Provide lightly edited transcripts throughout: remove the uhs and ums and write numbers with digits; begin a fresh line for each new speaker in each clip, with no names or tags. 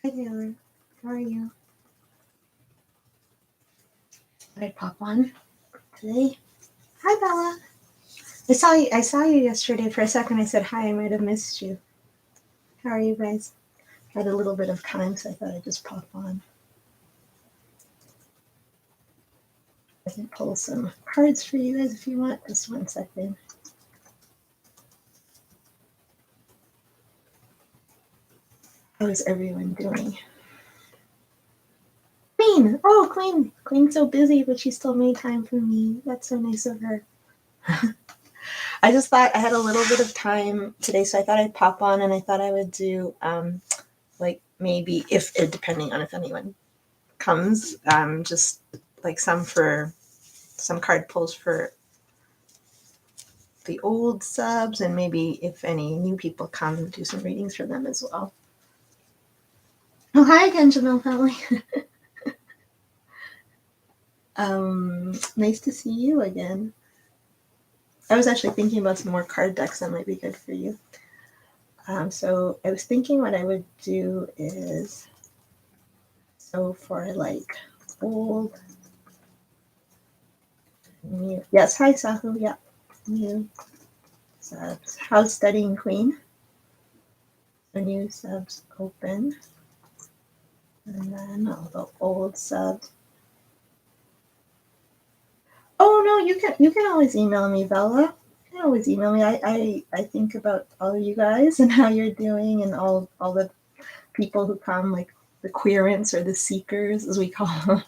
Hi Taylor, how are you? Did I pop on today? Hi Bella. I saw you yesterday for a second. I said hi. I might have missed you. How are you guys? Had a little bit of time, so I thought I'd just pop on. I can pull some cards for you guys if you want. Just 1 second. How is everyone doing? Queen! Oh, Queen! Queen's so busy, but she still made time for me. That's so nice of her. I just thought I had a little bit of time today, so I thought I'd pop on and I thought I would do like maybe if depending on if anyone comes, just like some card pulls for the old subs, and maybe if any new people come, do some readings for them as well. Oh, hi again, Jamil family. Nice to see you again. I was actually thinking about some more card decks that might be good for you. So I was thinking what I would do is, so for like old, new, yes, hi Sahu, yeah, new subs. How's studying Queen? The new subs open, and then all the old subs. Oh no, you can always email me, Bella. You can always email me. I think about all of you guys and how you're doing, and all the people who come, like the queerants or the seekers, as we call them.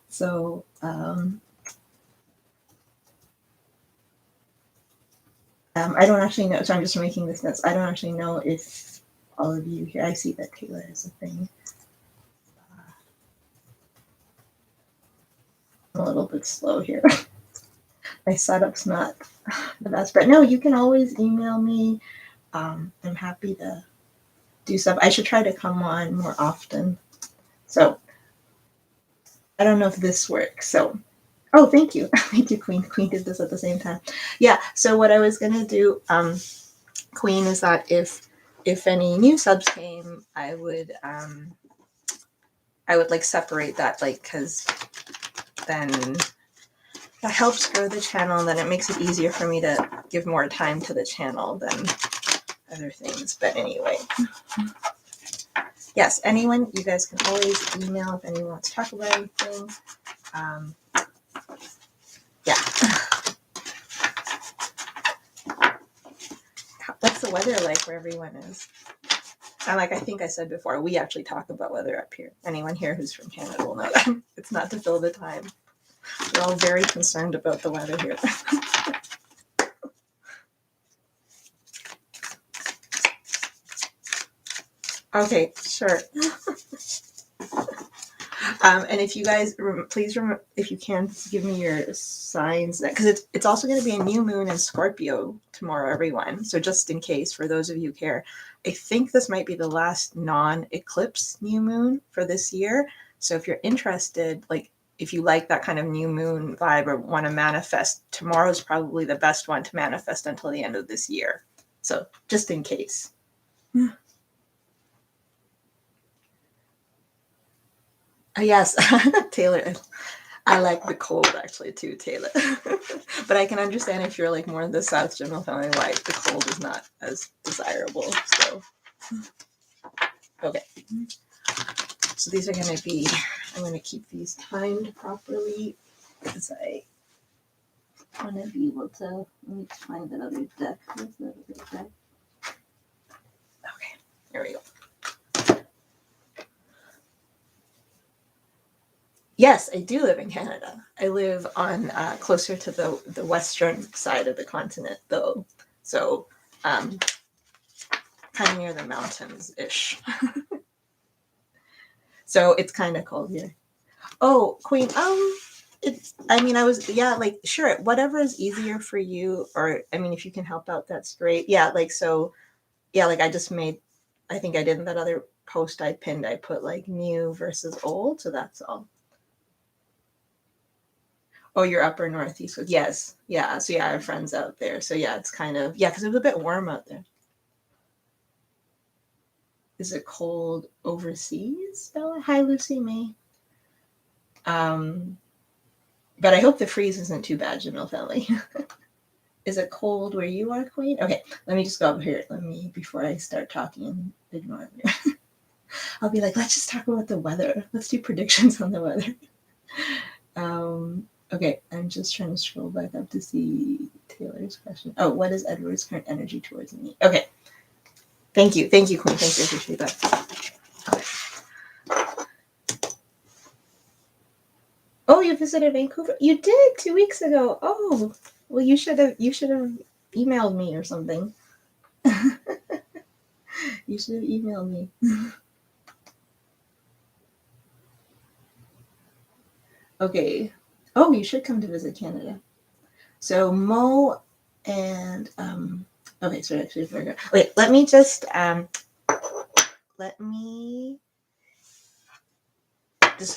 So I don't actually know. So I'm just making this notes. I don't actually know if all of you here. I see that Taylor is a thing. I'm a little bit slow here. My setup's not the best, but no, you can always email me. I'm happy to do stuff. I should try to come on more often. So I don't know if this works. So, oh, thank you. Thank you, Queen. Queen did this at the same time. Yeah. So what I was going to do, Queen, is that if any new subs came, I would like separate that, like, because then that helps grow the channel, and then it makes it easier for me to give more time to the channel than other things. But anyway, yes, anyone, you guys can always email if anyone wants to talk about anything. Yeah. What's the weather like where everyone is? And like I think I said before, we actually talk about weather up here. Anyone here who's from Canada will know that. It's not to fill the time. We're all very concerned about the weather here. Okay, sure. And if you guys please remember, if you can, give me your signs, because it's also going to be a new moon in Scorpio tomorrow, everyone. So just in case, for those of you who care, I think this might be the last non-eclipse new moon for this year. So if you're interested, like if you like that kind of new moon vibe or want to manifest, tomorrow's probably the best one to manifest until the end of this year. So just in case. Yes, Taylor. I like the cold actually too, Taylor. But I can understand if you're like more in the South General Family, why the cold is not as desirable. So, okay. So these are going to be, I'm going to keep these timed properly because I want to be able to, let me find that other deck. Where's that other deck? Okay, there we go. Yes, I do live in Canada. I live on closer to the western side of the continent, though. So, kind of near the mountains ish. So it's kind of cold here. Oh, Queen. It's. I mean, I was. Yeah, like sure. Whatever is easier for you, or I mean, if you can help out, that's great. Yeah, like so. Yeah, like I just made. I think I did in that other post I pinned. I put like new versus old, so that's all. Oh, you're upper northeast. Yes, yeah. So yeah, I have friends out there. So yeah, it's kind of yeah, because it was a bit warm out there. Is it cold overseas, Bella? Hi, Lucy May. But I hope the freeze isn't too bad, Jamil Felly. Is it cold where you are, Queen? Okay, let me just go over here. Before I start talking and ignore you. I'll be like, let's just talk about the weather. Let's do predictions on the weather. Okay, I'm just trying to scroll back up to see Taylor's question. Oh, what is Edward's current energy towards me? Okay. Thank you, Queen. Thank you, I appreciate that. Okay. Oh, you visited Vancouver? You did 2 weeks ago. Oh, well, you should have emailed me or something. You should have emailed me. Okay. Oh, you should come to visit Canada. So Mo and okay, so actually wait, let me just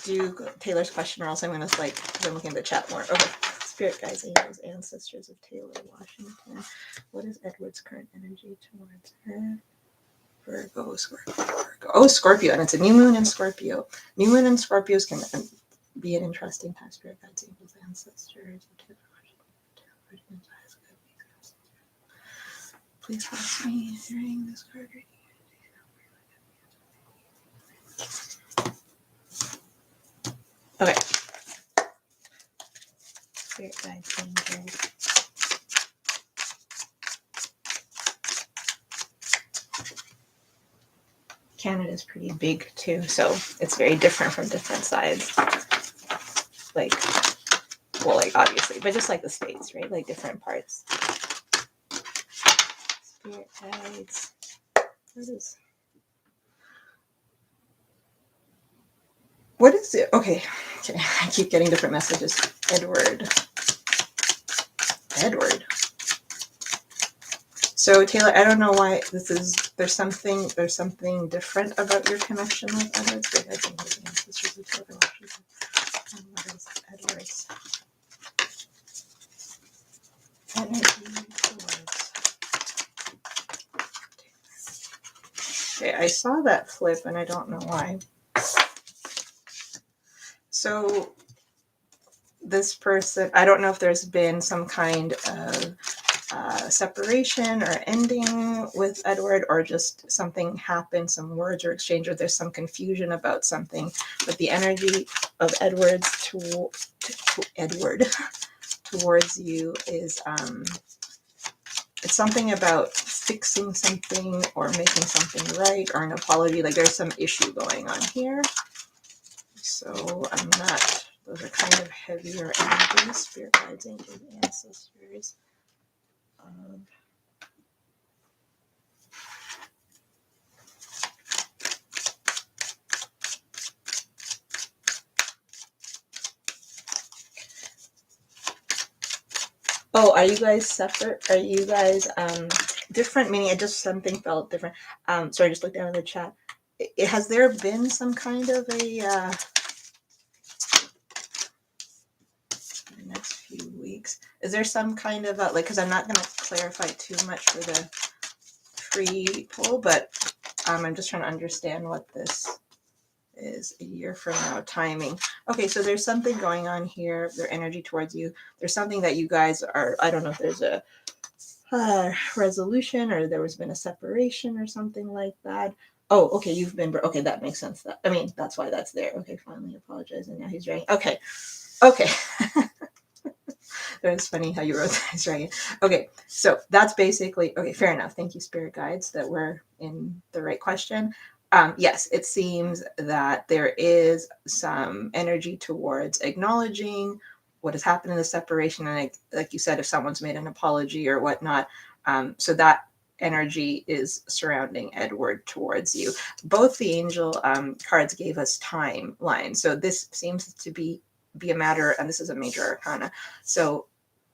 do Taylor's question, or else I'm gonna because I'm looking at the chat more. Okay. Spirit guides, angels, ancestors of Taylor Washington. What is Edward's current energy towards her? Virgo, Scorpio, Virgo. Oh, Scorpio, and it's a new moon in Scorpio. New moon in Scorpios can be an interesting time. Spirit guides, angels, ancestors of Taylor Washington. Please bless me during this card reading. Okay. Spirit guides, angels. Canada's pretty big too, so it's very different from different sides. Like obviously, but just like the States, right? Like different parts. Spirit guides. What is it? Okay. I keep getting different messages. Edward. So Taylor, I don't know why this is. There's something different about your connection with Edward. I think his ancestors of Taylor Washington. And what is Edward's energy towards? Okay, I saw that flip and I don't know why. So this person, I don't know if there's been some kind of separation or ending with Edward, or just something happened, some words or exchange, or there's some confusion about something. But the energy of Edward towards you is it's something about fixing something or making something right, or an apology. Like there's some issue going on here. So I'm not. Those are kind of heavier energies. Spirit guides, angels, ancestors. Oh, are you guys separate? Are you guys different? Meaning, something felt different. Sorry, I just looked down in the chat. Has there been some kind of a the next few weeks? Is there some kind of a because I'm not going to clarify too much for the free poll, but I'm just trying to understand what this is a year from now timing. Okay, so there's something going on here, their energy towards you. There's something that you guys are, I don't know if there's a resolution or there was been a separation or something like that. Oh, okay, you've been, okay, that makes sense. That's why that's there. Okay, finally apologize. And now he's writing. Okay. That was funny how you wrote that. He's writing. Okay, so that's basically, okay, fair enough. Thank you, Spirit Guides, that we're in the right question. Yes, it seems that there is some energy towards acknowledging what has happened in the separation. And like you said, if someone's made an apology or whatnot, so that energy is surrounding Edward towards you. Both the angel cards gave us timeline. So this seems to be a matter, and this is a major arcana. So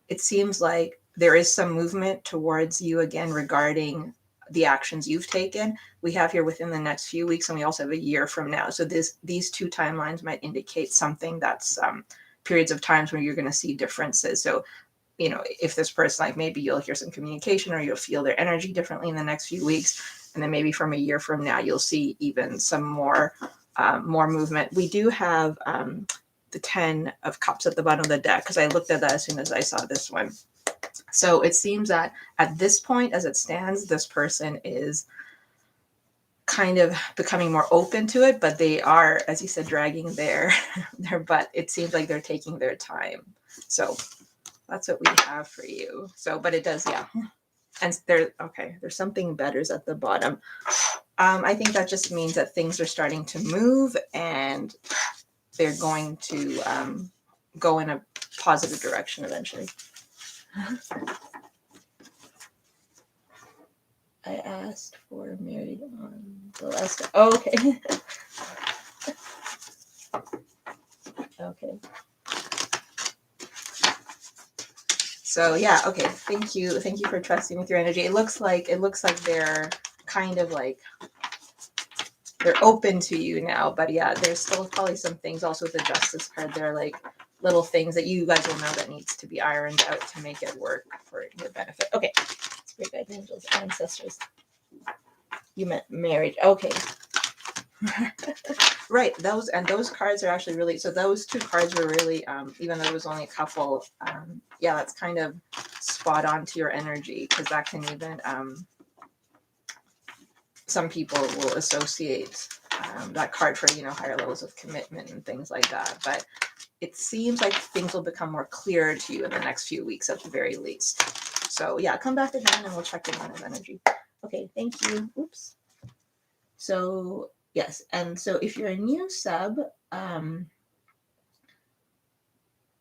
it seems like there is some movement towards you again regarding the actions you've taken. We have here within the next few weeks, and we also have a year from now. So these two timelines might indicate something that's periods of times where you're going to see differences. So, if this person, like maybe you'll hear some communication or you'll feel their energy differently in the next few weeks. And then maybe from a year from now, you'll see even some more movement. We do have the 10 of Cups at the bottom of the deck, because I looked at that as soon as I saw this one. So it seems that at this point, as it stands, this person is kind of becoming more open to it, but they are, as you said, dragging their butt. It seems like they're taking their time. So that's what we have for you. So, but it does, yeah. And there's something better's at the bottom. I think that just means that things are starting to move and they're going to go in a positive direction eventually. I asked for married on the last. Oh, okay. Okay. So yeah, okay. Thank you for trusting with your energy. It looks like they're kind of like they're open to you now, but yeah, there's still probably some things also with the Justice card. There are like little things that you guys will know that needs to be ironed out to make it work for your benefit. Okay. Spirit guides, angels, ancestors. You meant marriage. Okay. Right. Those cards are actually really, so those two cards were really, even though it was only a couple, yeah, that's kind of spot on to your energy, because that can even, some people will associate that card for, higher levels of commitment and things like that. But it seems like things will become more clear to you in the next few weeks at the very least. So yeah, come back again and we'll check in on his energy. Okay, thank you. Oops. So yes, and so if you're a new sub,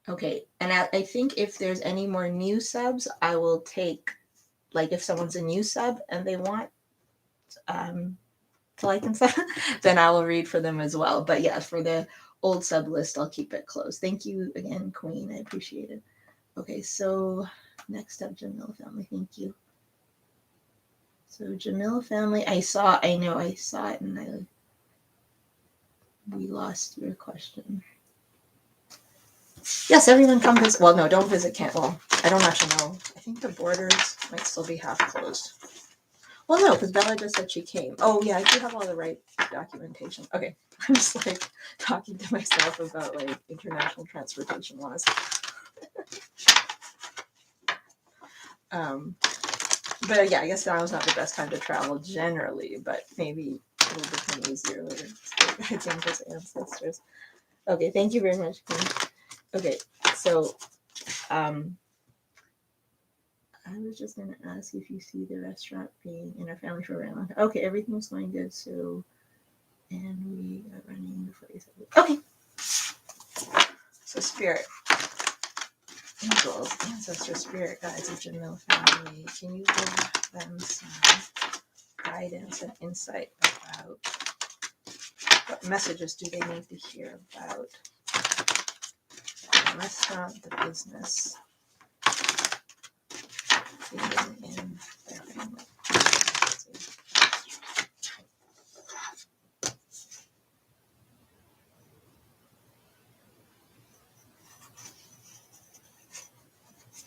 okay, and I think if there's any more new subs, I will take, like if someone's a new sub and they want to like and stuff, then I will read for them as well. But yeah, for the old sub list, I'll keep it closed. Thank you again, Queen. I appreciate it. Okay, so next up, Jamil family. Thank you. So Jamil family, I saw it and we lost your question. Yes, everyone come visit. Well, no, don't visit Kent. Well, I don't actually know. I think the borders might still be half closed. Well, no, because Bella just said she came. Oh, yeah, I do have all the right documentation. Okay, I'm just like talking to myself about like international transportation laws. But yeah, I guess now is not the best time to travel generally, but maybe it'll become easier later. Guides, angels, ancestors. Okay, thank you very much, Queen. Okay, so I was just going to ask if you see the restaurant being in our family for a very long time. Okay, everything's going good. So, and we are running before you said it. Okay. So, spirit, angels, ancestor, spirit guides of Jamil family, can you give them some guidance and insight about what messages do they need to hear about the restaurant, the business, being in their family?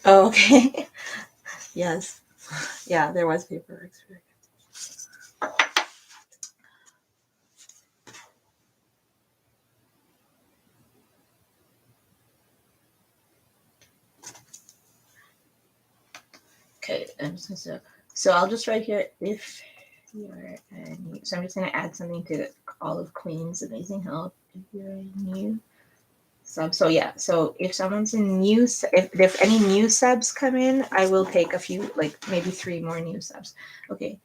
Oh, okay. Yes. Yeah, there was paperwork. Okay, so I'll just write here if you're new. So I'm just going to add something to all of Queen's amazing help. If you're a new sub, so yeah, so if someone's a new, if any new subs come in, I will take a few, like maybe 3 more new subs. Okay.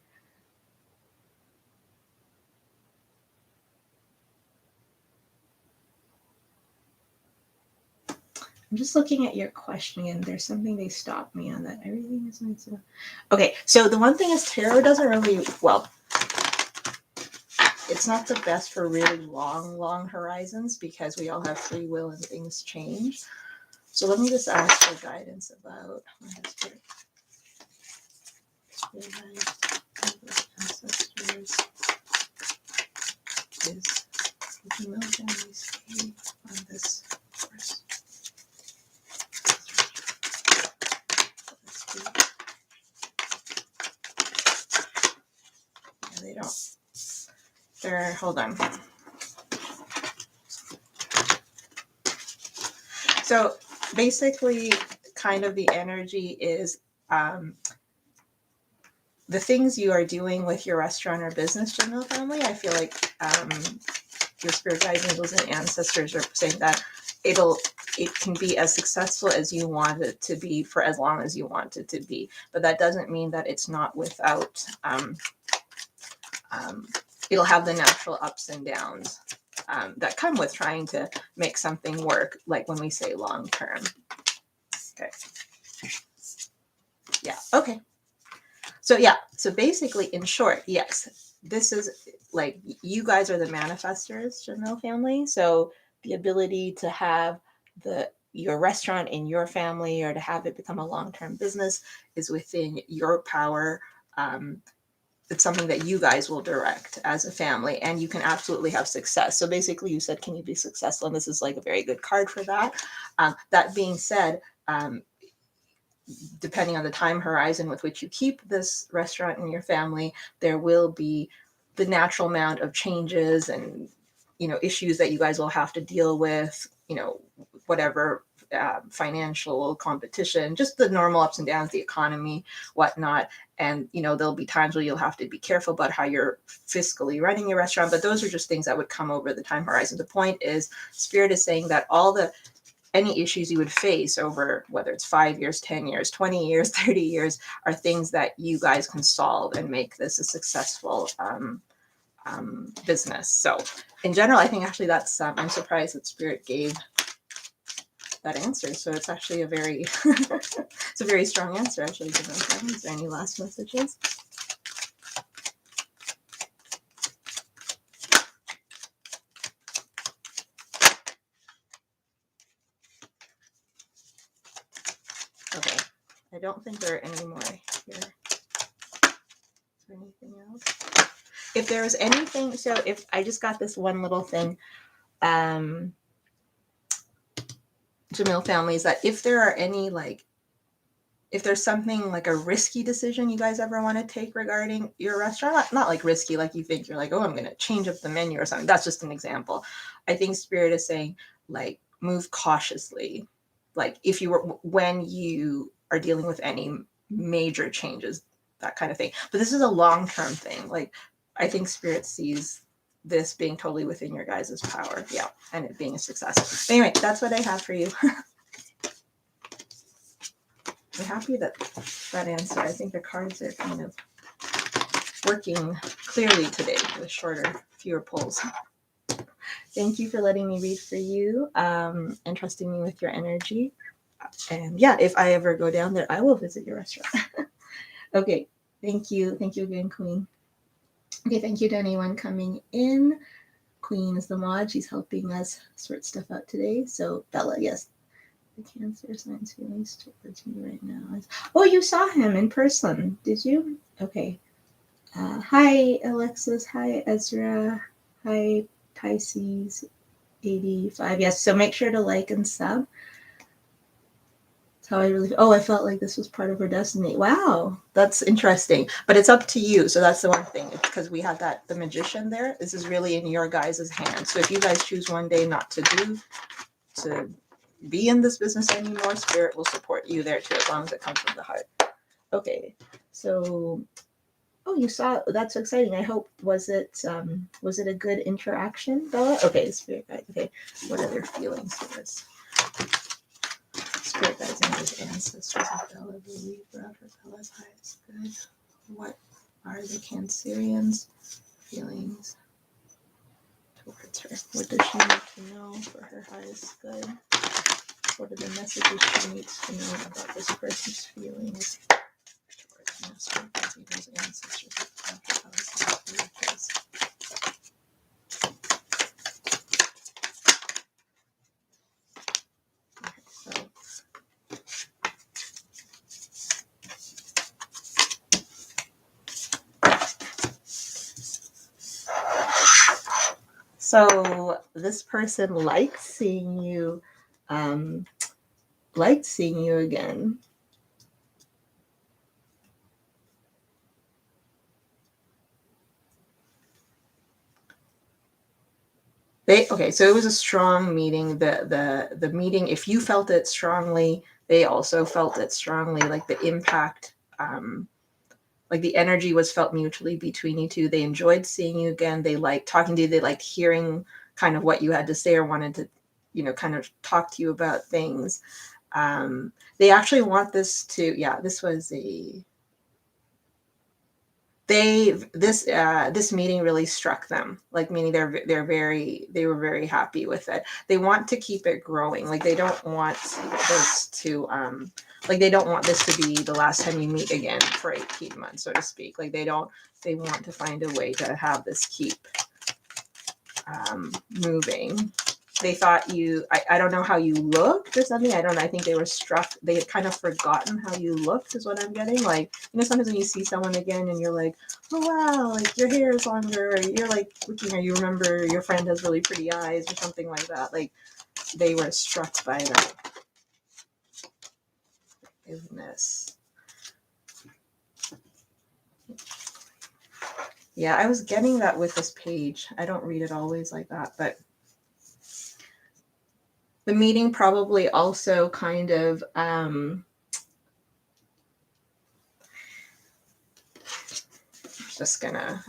I'm just looking at your question again. There's something they stopped me on that. Everything is nice. Okay, so the one thing is tarot doesn't really, well, it's not the best for really long horizons because we all have free will and things change. So let me just ask for guidance about ancestors. Is the Jamil family stay on this course? right, hold on. So basically, kind of the energy is the things you are doing with your restaurant or business, Jamil family. I feel like your spirit guides, angels, and ancestors are saying that it can be as successful as you want it to be for as long as you want it to be. But that doesn't mean that it's not without. It'll have the natural ups and downs that come with trying to make something work, like when we say long term. Okay. Yeah. Okay. So yeah. So basically, in short, yes, this is like you guys are the manifestors, Jamil family. So the ability to have your restaurant in your family or to have it become a long-term business is within your power. It's something that you guys will direct as a family, and you can absolutely have success. So basically, you said, can you be successful? And this is like a very good card for that. That being said, depending on the time horizon with which you keep this restaurant in your family, there will be the natural amount of changes and issues that you guys will have to deal with, whatever, financial competition, just the normal ups and downs, the economy, whatnot. And there'll be times where you'll have to be careful about how you're fiscally running your restaurant, but those are just things that would come over the time horizon. The point is, Spirit is saying that any issues you would face over whether it's 5 years, 10 years, 20 years, 30 years are things that you guys can solve and make this a successful business. So in general, I think actually that's, I'm surprised that Spirit gave that answer. So it's actually a very, it's a very strong answer actually. Is there any last messages? Okay, I don't think there are any more here. Is there anything else? If there was anything, so if I just got this one little thing, Jamil family, is that if there are any, like, if there's something like a risky decision you guys ever want to take regarding your restaurant, not like risky, like you think you're like, oh, I'm going to change up the menu or something. That's just an example. I think Spirit is saying, like, move cautiously. Like when you are dealing with any major changes, that kind of thing. But this is a long-term thing. Like, I think Spirit sees this being totally within your guys' power. Yeah. And it being a success. But anyway, that's what I have for you. I'm happy that answer. I think the cards are kind of working clearly today with fewer pulls. Thank you for letting me read for you and trusting me with your energy. And yeah, if I ever go down there, I will visit your restaurant. Okay, thank you. Thank you again, Queen. Okay, thank you to anyone coming in. Queen is the mod. She's helping us sort stuff out today. So Bella, yes. The Cancer signs feelings towards me right now. Oh, you saw him in person, did you? Okay. Hi, Alexis. Hi, Ezra. Hi, Pisces 85. Yes, so make sure to like and sub. That's how I really. Oh, I felt like this was part of her destiny. Wow, that's interesting. But it's up to you. So that's the one thing. It's because we have the magician there. This is really in your guys' hands. So if you guys choose one day not to be in this business anymore, Spirit will support you there too, as long as it comes from the heart. Okay, so you saw, that's so exciting. I hope, was it a good interaction, Bella? Okay, Spirit guide. Okay, what are their feelings for this? Spirit guides and his ancestors of Bella believe around her Bella's highest good. What are the Cancerians' feelings towards her? What does she need to know for her highest good? What are the messages she needs to know about this person's feelings towards Master God's ancestors? So this person liked seeing you again. So it was a strong meeting. The meeting, if you felt it strongly, they also felt it strongly. Like the impact, like the energy was felt mutually between you two. They enjoyed seeing you again. They liked talking to you. They liked hearing kind of what you had to say or wanted to, kind of talk to you about things. They actually want this to, yeah, this was a this meeting really struck them, like meaning they were very happy with it. They want to keep it growing. Like they don't want this to like they don't want this to be the last time you meet again for 18 months, so to speak. Like they want to find a way to have this keep moving. They thought I don't know how you looked or something. I don't know. I think they were struck. They had kind of forgotten how you looked, is what I'm getting. Like, sometimes when you see someone again and you're like, oh, wow, like your hair is longer. Or you're like looking, or you remember your friend has really pretty eyes or something like that. Like, they were struck by that. Goodness. Yeah, I was getting that with this page. I don't read it always like that, but the meeting probably also kind of I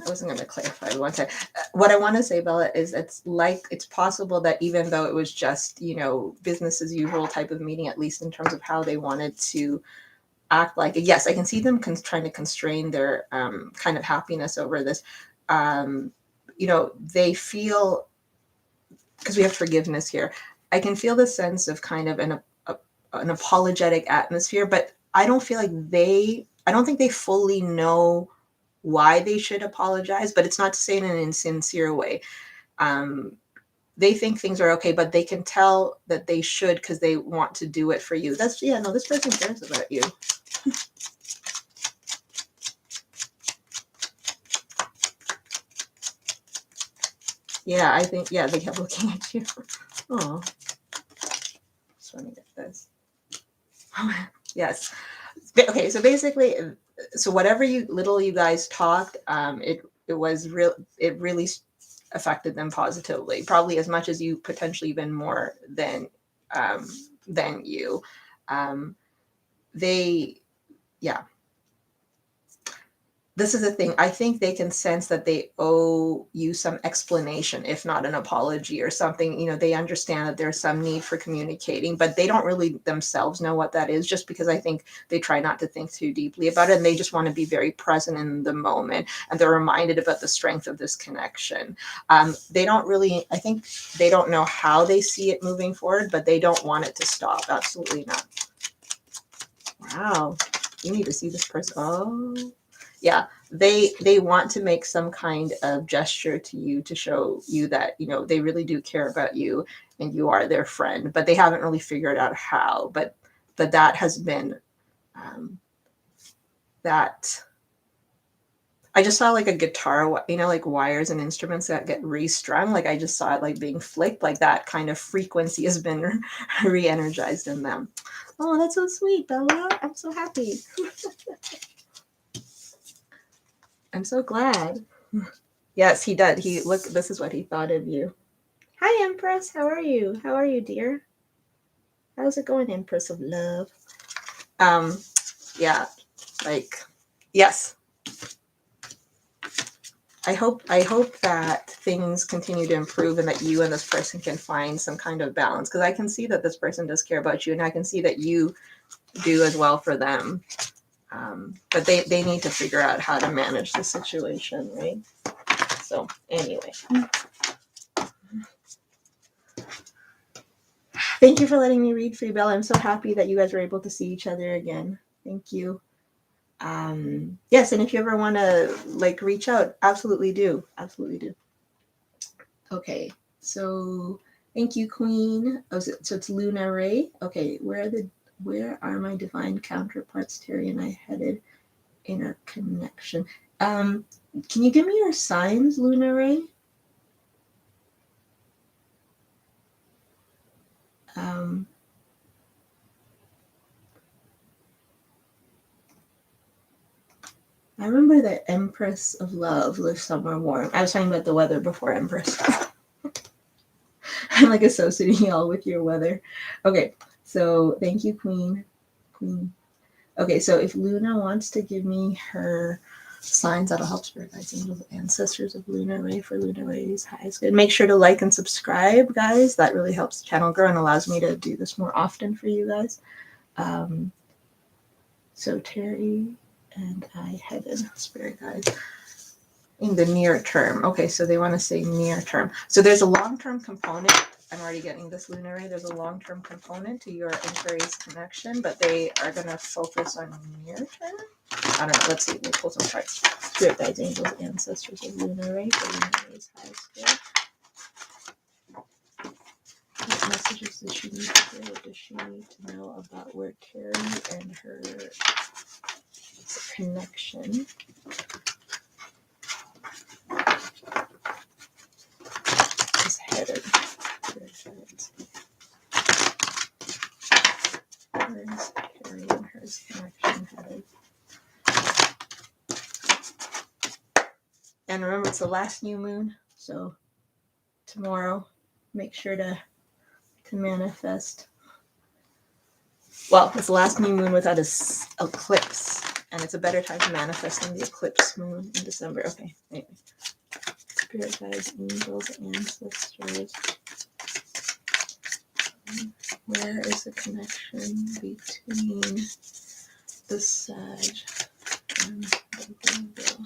wasn't gonna clarify one second. What I want to say, Bella, is it's possible that even though it was just, business as usual type of meeting, at least in terms of how they wanted to act, like, yes, I can see them trying to constrain their kind of happiness over this. They feel, because we have forgiveness here, I can feel the sense of kind of an apologetic atmosphere, but I don't feel like I don't think they fully know why they should apologize, but it's not to say in an insincere way. They think things are okay, but they can tell that they should because they want to do it for you. This person cares about you. Yeah, I think, they kept looking at you. Oh, just want to get this. Yes. Okay, so basically, whatever you guys talked, it was real. It really affected them positively, probably as much as you, potentially even more than you. They, yeah, this is the thing. I think they can sense that they owe you some explanation, if not an apology or something. They understand that there's some need for communicating, but they don't really themselves know what that is, just because I think they try not to think too deeply about it. And they just want to be very present in the moment. And they're reminded about the strength of this connection. They don't really, I think they don't know how they see it moving forward, but they don't want it to stop. Absolutely not. Wow. You need to see this person. Oh, yeah, they want to make some kind of gesture to you to show you that they really do care about you and you are their friend, but they haven't really figured out how. But that has been that. I just saw like a guitar, like wires and instruments that get restrung. Like I just saw it like being flicked. Like that kind of frequency has been re-energized in them. Oh, that's so sweet, Bella. I'm so happy. I'm so glad. Yes, he did. This is what he thought of you. Hi, Empress. How are you? How are you, dear? How's it going, Empress of Love? Yeah, like, yes. I hope that things continue to improve and that you and this person can find some kind of balance, because I can see that this person does care about you, and I can see that you do as well for them. But they need to figure out how to manage the situation, right? So anyway. Thank you for letting me read for you, Bella. I'm so happy that you guys were able to see each other again. Thank you. Yes, and if you ever want to reach out, absolutely do. Absolutely do. Okay, so thank you, Queen. Oh, so it's Luna Ray. Okay, where are my divine counterparts, Terry and I headed in our connection? Can you give me your signs, Luna Ray? I remember that Empress of Love lives somewhere warm. I was talking about the weather before Empress. I'm like associating y'all with your weather. Okay, so thank you, Queen. Okay, so if Luna wants to give me her signs, that'll help spirit guides, angels, ancestors of Luna Ray for Luna Ray's highest good. Make sure to like and subscribe, guys. That really helps the channel grow and allows me to do this more often for you guys. So Terry and I headed spirit guides in the near term. Okay, so they want to say near term. So there's a long-term component. I'm already getting this Lunar Ray. There's a long-term component to your inquiry's connection, but they are going to focus on near term. I don't know. Let's see. We'll pull some cards. Spirit guides, angels, ancestors of Lunar Ray for Lunar Ray's highest good. What messages does she need to hear? What does she need to know about where Terry and her connection is headed? Where is Terry and her connection headed? And remember, it's the last new moon, so tomorrow, make sure to manifest. Well, it's the last new moon without an eclipse, and it's a better time to manifest than the eclipse moon in December. Okay, anyway. Spirit guides, angels, ancestors. Where is the connection between the Sag and the Virgo?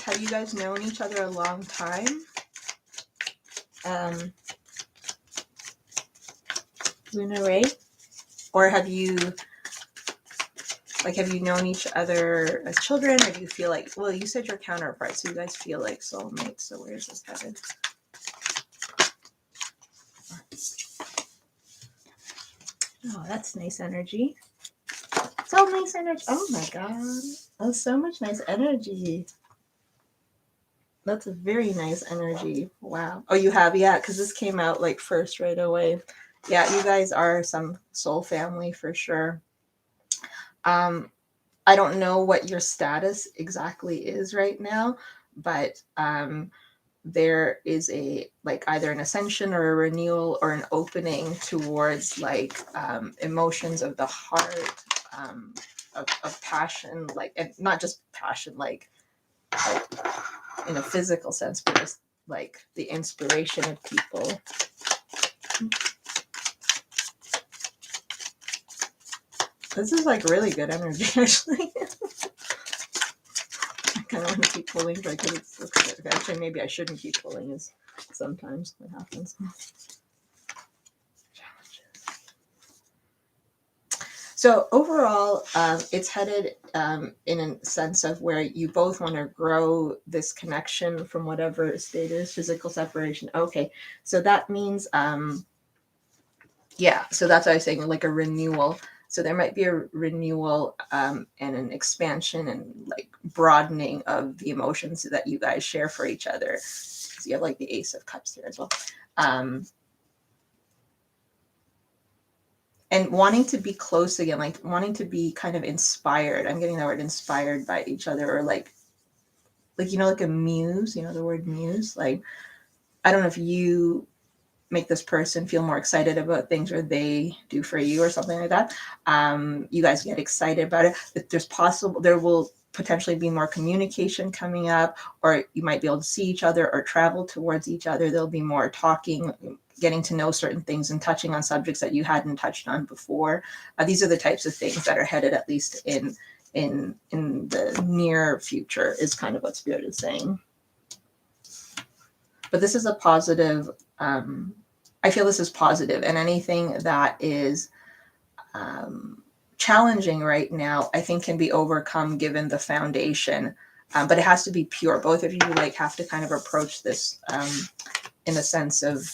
Have you guys known each other a long time? Luna Ray? Or have you known each other as children, or do you feel like, well, you said you're counterparts, so you guys feel like soulmates, so where's this headed? Oh, that's nice energy. So nice energy. Oh my god. That's so much nice energy. That's a very nice energy. Wow. Oh, you have? Yeah, because this came out like first right away. Yeah, you guys are some soul family for sure. I don't know what your status exactly is right now, but there is a like either an ascension or a renewal or an opening towards like emotions of the heart, of passion, like, and not just passion like in a physical sense, but just like the inspiration of people. This is like really good energy, actually. I kind of want to keep pulling, but actually maybe I shouldn't keep pulling, is sometimes what happens. So overall, it's headed in a sense of where you both want to grow this connection from whatever state is, physical separation. Okay, so that means, yeah, so that's what I was saying, like a renewal. So there might be a renewal and an expansion and like broadening of the emotions that you guys share for each other. So you have like the Ace of Cups here as well. And wanting to be close again, like wanting to be kind of inspired. I'm getting the word inspired by each other, or like, you know, like a muse, you know, the word muse. Like, I don't know if you make this person feel more excited about things or they do for you or something like that. You guys get excited about it. There will potentially be more communication coming up, or you might be able to see each other or travel towards each other. There'll be more talking, getting to know certain things and touching on subjects that you hadn't touched on before. These are the types of things that are headed, at least in the near future, is kind of what Spirit is saying. But this is a positive, I feel this is positive, and anything that is challenging right now, I think can be overcome given the foundation. But it has to be pure. Both of you like have to kind of approach this in a sense of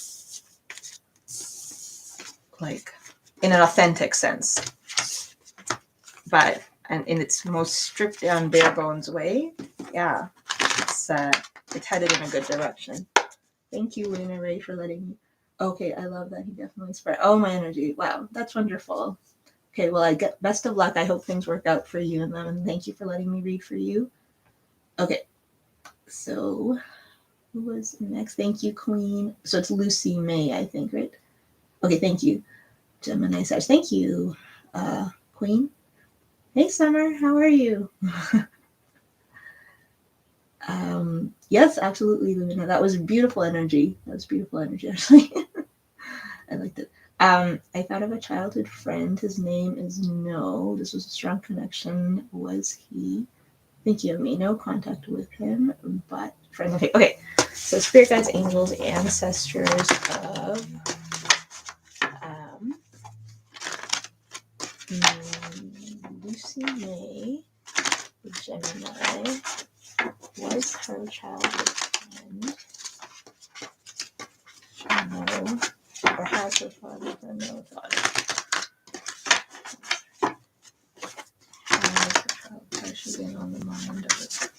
like in an authentic sense, but and in its most stripped down, bare bones way. Yeah, it's headed in a good direction. Thank you, Luna Ray, for letting me Okay, I love that. He definitely spread. Oh, my energy. Wow, that's wonderful. Okay, well, I get best of luck. I hope things work out for you and them, and thank you for letting me read for you. Okay, so who was next? Thank you, Queen. So it's Lucy May, I think, right? Okay, thank you. Gemini Sage. Thank you, Queen. Hey, Summer, how are you? Yes, absolutely, Lumina. That was beautiful energy. That was beautiful energy, actually. I liked it. I thought of a childhood friend. His name is No. This was a strong connection. Was he thinking of me? No contact with him, but friend. Okay. So spirit guides, angels, ancestors of Lucy May, the Gemini, was her childhood friend. No, or has her father or no father? Has she been on the mind of it?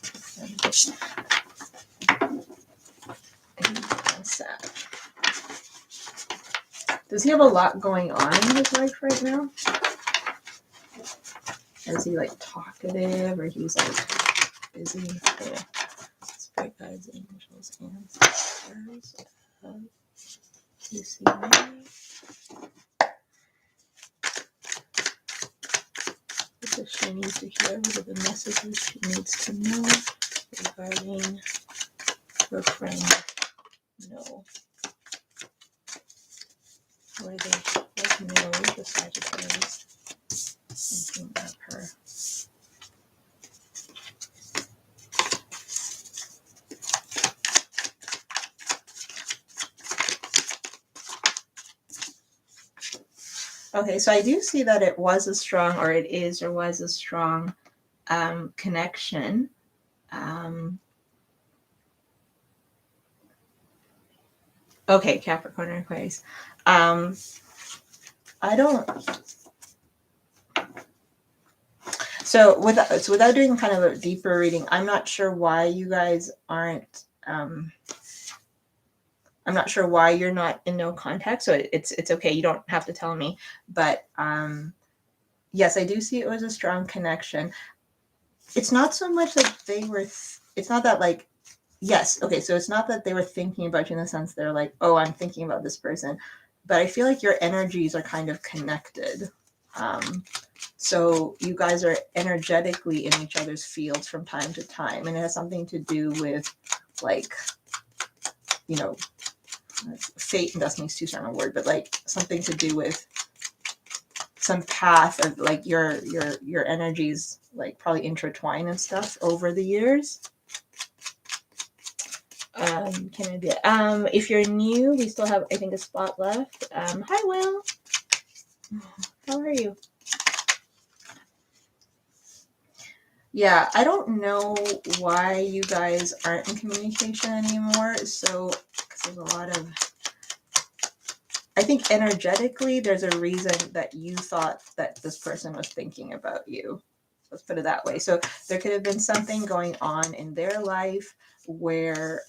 Does he have a lot going on in his life right now? Is he like talkative, or he's like busy? Yeah. Spirit guides, angels, ancestors. You see me? What does she need to hear? What are the messages she needs to know regarding her friend? No. Where they like know the Sagittarius thinking of her. Okay, so I do see that it was a strong, or it is, or was a strong connection. Okay, Capricorn and Aquarius. I don't. So without doing kind of a deeper reading, I'm not sure why you guys aren't. I'm not sure why you're not in no contact. So it's okay. You don't have to tell me. But yes, I do see it was a strong connection. It's not so much that they were. It's not that like. Yes. Okay. So it's not that they were thinking about you in the sense they're like, oh, I'm thinking about this person, but I feel like your energies are kind of connected. So you guys are energetically in each other's fields from time to time, and it has something to do with like, you know, fate and destiny is too strong a word, but like something to do with some path of like your energies like probably intertwine and stuff over the years. Can I do it? If you're new, we still have I think a spot left. Hi Will. How are you? Yeah, I don't know why you guys aren't in communication anymore. So, because there's a lot of, I think energetically, there's a reason that you thought that this person was thinking about you. Let's put it that way. So there could have been something going on in their life where,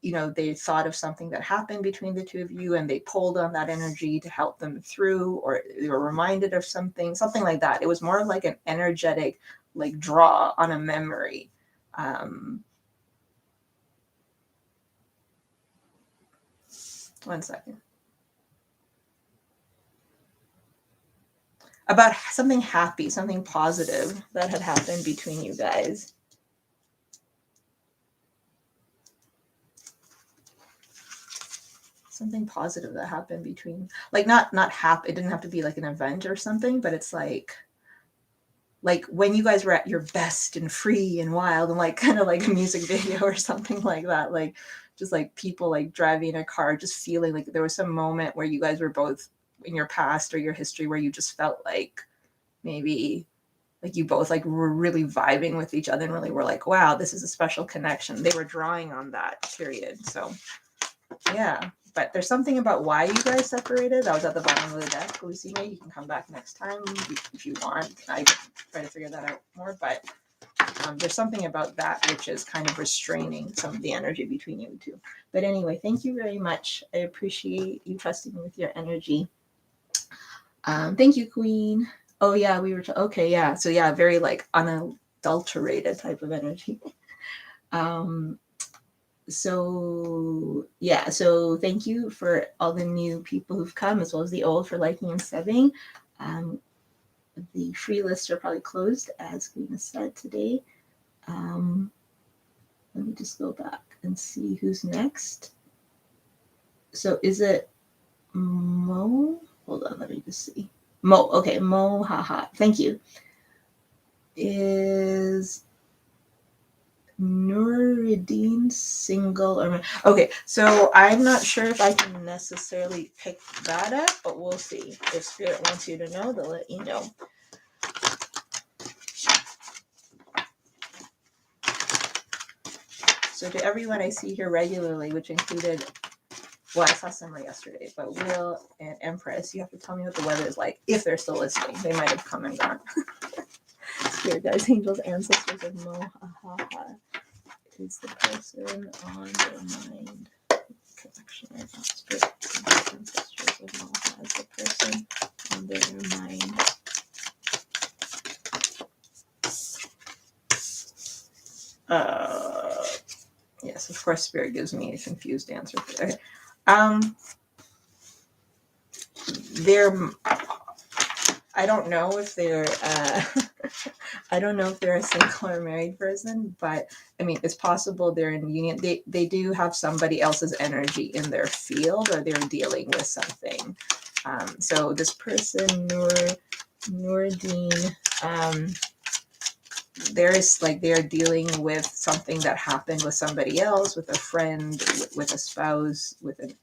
you know, they thought of something that happened between the two of you and they pulled on that energy to help them through, or they were reminded of something like that. It was more of like an energetic, like draw on a memory. One second. About something happy, something positive that had happened between you guys. Something positive that happened between, like not happy. It didn't have to be like an event or something, but it's like when you guys were at your best and free and wild and like kind of like a music video or something like that, like just like people like driving a car, just feeling like there was some moment where you guys were both in your past or your history where you just felt like maybe like you both like were really vibing with each other and really were like, wow, this is a special connection. They were drawing on that period. So yeah, but there's something about why you guys separated. That was at the bottom of the deck. Lucy May, you can come back next time if you want. I can try to figure that out more, but there's something about that which is kind of restraining some of the energy between you two. But anyway, thank you very much. I appreciate you trusting me with your energy. Thank you, Queen. Oh yeah, we were okay, yeah. So yeah, very like unadulterated type of energy. So yeah, so thank you for all the new people who've come, as well as the old, for liking and subbing. The free lists are probably closed, as Queen said today. Let me just go back and see who's next. So is it Mo? Hold on, let me just see. Mo, okay, Mo, haha, thank you. Is Nuruddin single or okay? So I'm not sure if I can necessarily pick that up, but we'll see. If Spirit wants you to know, they'll let you know. So to everyone I see here regularly, which included, well, I saw somewhere yesterday, but Will and Empress, you have to tell me what the weather is like if they're still listening. They might have come and gone. Spirit guides, angels, ancestors of Mo, haha. Is the person on their mind? Actually, not Spirit, ancestors of Mo has the person on their mind. Yes, of course, Spirit gives me a confused answer. Okay. They're. I don't know if they're. I don't know if they're a single or married person, but I mean, it's possible they're in union. They do have somebody else's energy in their field, or they're dealing with something. So this person, Noordine, there is like they're dealing with something that happened with somebody else, with a friend, with a spouse, with an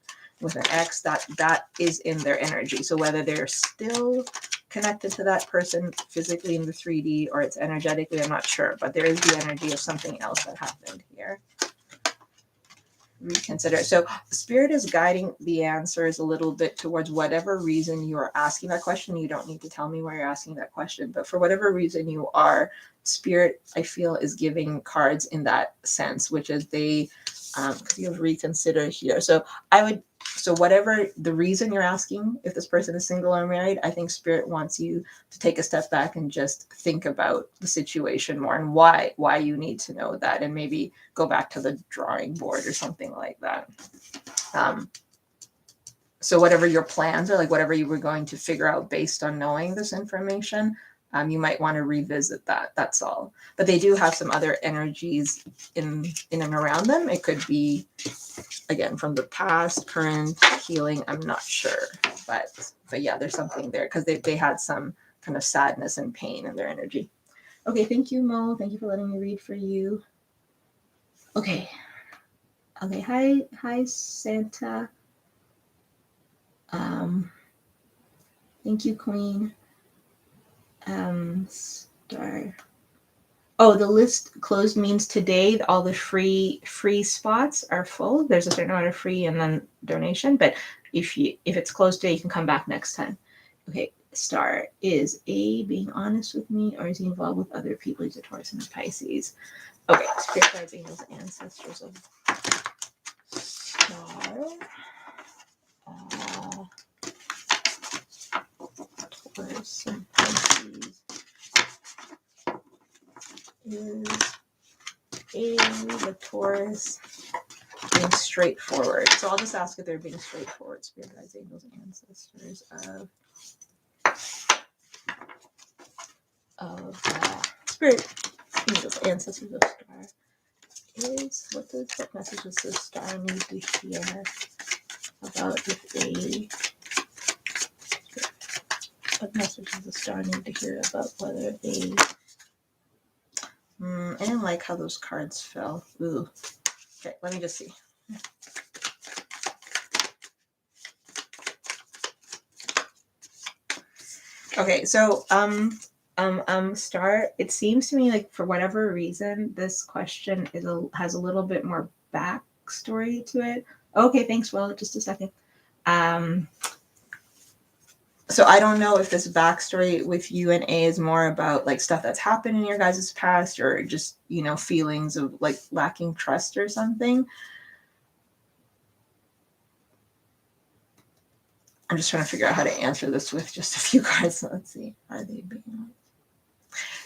ex. That is in their energy. So whether they're still connected to that person physically in the 3D or it's energetically, I'm not sure, but there is the energy of something else that happened here. Reconsider. So Spirit is guiding the answers a little bit towards whatever reason you are asking that question. You don't need to tell me why you're asking that question, but for whatever reason you are, Spirit, I feel, is giving cards in that sense, which is they, because you have reconsider here. So whatever the reason you're asking, if this person is single or married, I think Spirit wants you to take a step back and just think about the situation more and why you need to know that, and maybe go back to the drawing board or something like that. So whatever your plans are, like whatever you were going to figure out based on knowing this information, you might want to revisit that. That's all. But they do have some other energies in and around them. It could be, again, from the past, current, healing. I'm not sure, but yeah, there's something there because they had some kind of sadness and pain in their energy. Okay, thank you, Mo. Thank you for letting me read for you. Okay. Hi, Santa. Thank you, Queen. Star. Oh, the list closed means today all the free spots are full. There's a certain amount of free and then donation, but if it's closed today, you can come back next time. Okay, Star, is A being honest with me, or is he involved with other people? He's a Taurus and a Pisces. Okay, Spirit guides, angels, ancestors of Star. Taurus and Pisces. Is the Taurus being straightforward? So I'll just ask if they're being straightforward. Spirit guides, angels, and ancestors of Spirit, angels, ancestors of Star. What messages does Star need to hear about if they? What messages does Star need to hear about whether they? I didn't like how those cards fell. Ooh. Okay, let me just see. Okay, so Star, it seems to me like for whatever reason this question has a little bit more backstory to it. Okay, thanks, Will. Just a second. So I don't know if this backstory with you and A is more about like stuff that's happened in your guys' past, or just, you know, feelings of like lacking trust or something. I'm just trying to figure out how to answer this with just a few cards. So let's see. Are they being?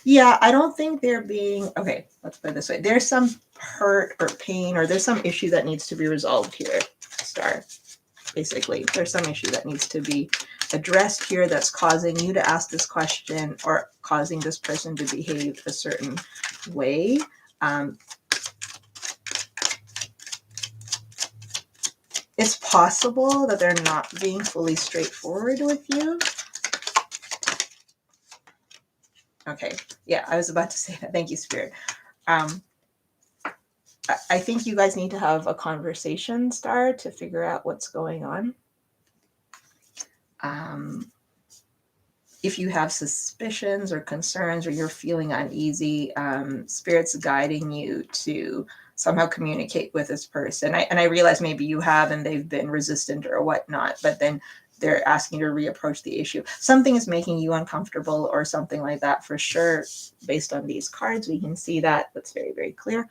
Yeah, I don't think they're being. Okay, let's put it this way. There's some hurt or pain, or there's some issue that needs to be resolved here, Star. Basically, there's some issue that needs to be addressed here that's causing you to ask this question or causing this person to behave a certain way. It's possible that they're not being fully straightforward with you. Okay, yeah, I was about to say that. Thank you, Spirit. I think you guys need to have a conversation, Star, to figure out what's going on. If you have suspicions or concerns, or you're feeling uneasy, Spirit's guiding you to somehow communicate with this person. And I realize maybe you have and they've been resistant or whatnot, but then they're asking you to reapproach the issue. Something is making you uncomfortable or something like that for sure. Based on these cards, we can see that. That's very, very clear.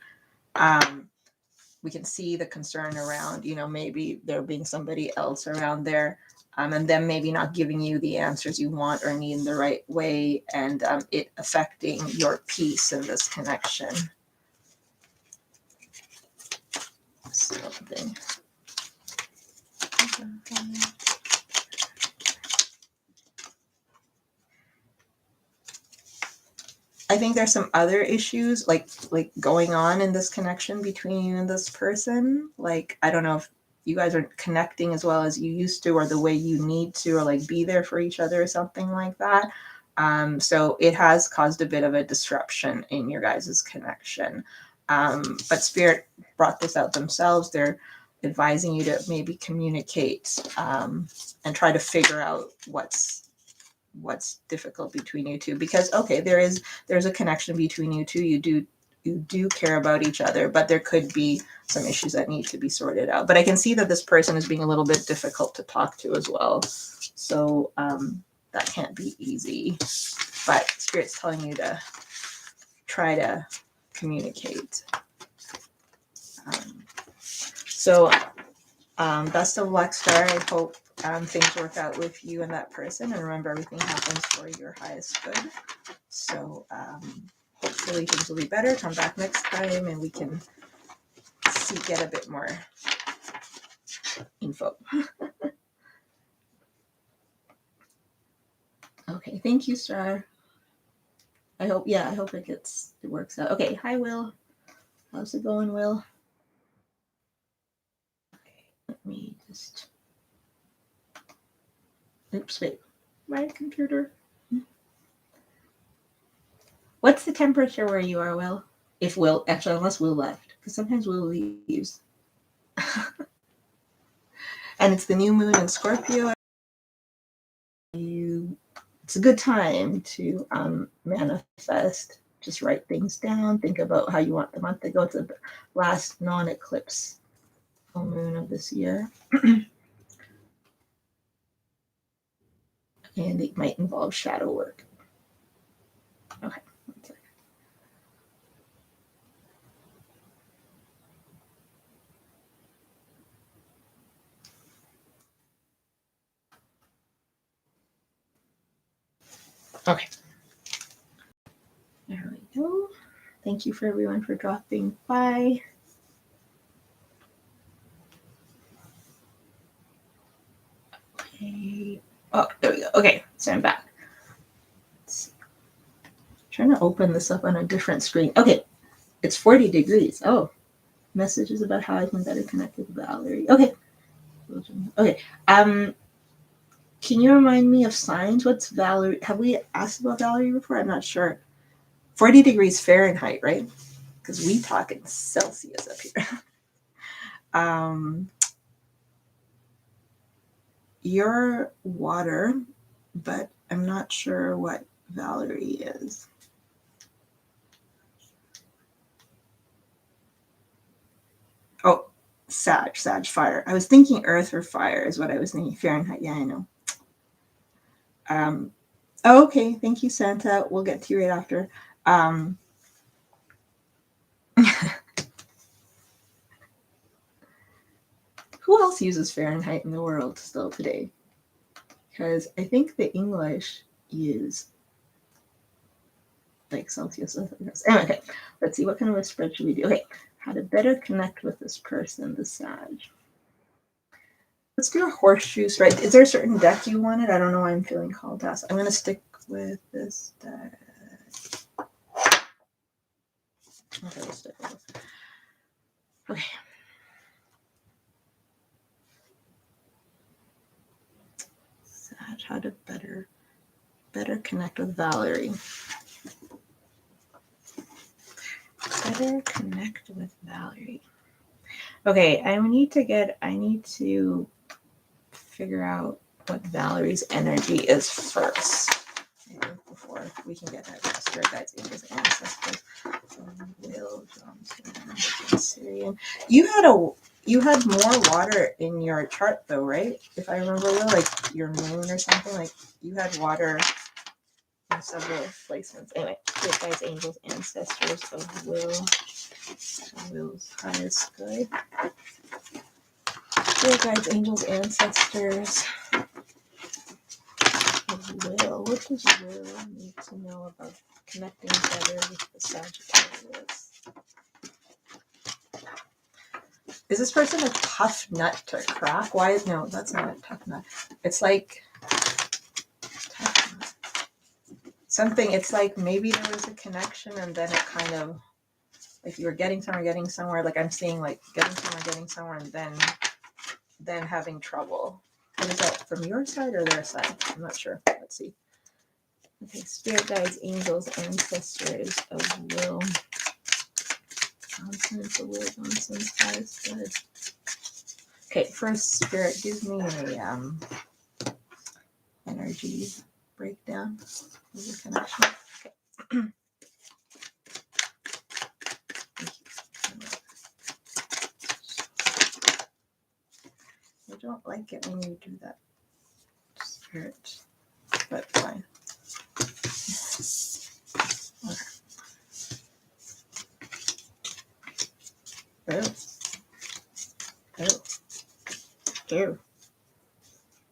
We can see the concern around, you know, maybe there being somebody else around there, and them maybe not giving you the answers you want or need in the right way, and it affecting your peace in this connection. Something. I think there's some other issues like going on in this connection between you and this person. Like, I don't know if you guys are connecting as well as you used to, or the way you need to, or like be there for each other or something like that. So it has caused a bit of a disruption in your guys' connection. But Spirit brought this out themselves. They're advising you to maybe communicate, and try to figure out what's difficult between you two, because okay, there's a connection between you two. You do care about each other, but there could be some issues that need to be sorted out. But I can see that this person is being a little bit difficult to talk to as well, so that can't be easy. But Spirit's telling you to try to communicate. Best of luck, Star. I hope things work out with you and that person, and remember, everything happens for your highest good. So hopefully things will be better. Come back next time and we can get a bit more info. Okay, thank you, Star. I hope it works out. Okay, hi, Will. How's it going, Will? Okay, let me just. Oops, wait. My computer. What's the temperature where you are, Will? If Will, actually, unless Will left, because sometimes Will leaves. And it's the new moon in Scorpio. It's a good time to manifest. Just write things down. Think about how you want the month to go. It's the last non-eclipse full moon of this year. And it might involve shadow work. Okay. Okay. There we go. Thank you for everyone for dropping by. Okay. Oh, there we go. Okay, so I'm back. Trying to open this up on a different screen. Okay, it's 40 degrees. Oh, messages about how I can better connect with Valerie. Okay. Okay. Can you remind me of signs? What's Valerie? Have we asked about Valerie before? I'm not sure. 40 degrees Fahrenheit, right? Because we talk in Celsius up here. You're water, but I'm not sure what Valerie is. Oh, Sag fire. I was thinking earth or fire is what I was thinking. Fahrenheit, yeah, I know. Oh, okay, thank you, Santa. We'll get to you right after. Um, who else uses Fahrenheit in the world still today? Because I think the English use like Celsius. Anyway, okay, let's see. What kind of a spread should we do? Okay, how to better connect with this person, the Sag. Let's do a horseshoe spread. Is there a certain deck you wanted? I don't know why I'm feeling called to ask. I'm going to stick with this deck. Okay, let's stick with this. Okay. Sag, how to better connect with Valerie. Better connect with Valerie. Okay, I need to figure out what Valerie's energy is first. Before we can get that spirit guides, angels, ancestors. Will Johnson, Syrian. You had more water in your chart though, right? If I remember well, like your moon or something, like you had water in several placements. Anyway, spirit guides, angels, ancestors of Will's highest good. Spirit guides, angels, ancestors. Will. What does Will need to know about connecting better with the Sagittarius? Is this person a tough nut to crack? Why is no? That's not a tough nut. It's like tough nut. Something. It's like maybe there was a connection and then it kind of like you were getting somewhere. Like I'm seeing like getting somewhere, and then having trouble. And is that from your side or their side? I'm not sure. Let's see. Okay, spirit guides, angels, ancestors of Will Johnson. So Will Johnson's highest good. Okay, first spirit, give me a energy breakdown of the connection. Okay. I don't like it when you do that, spirit, but fine. Ew.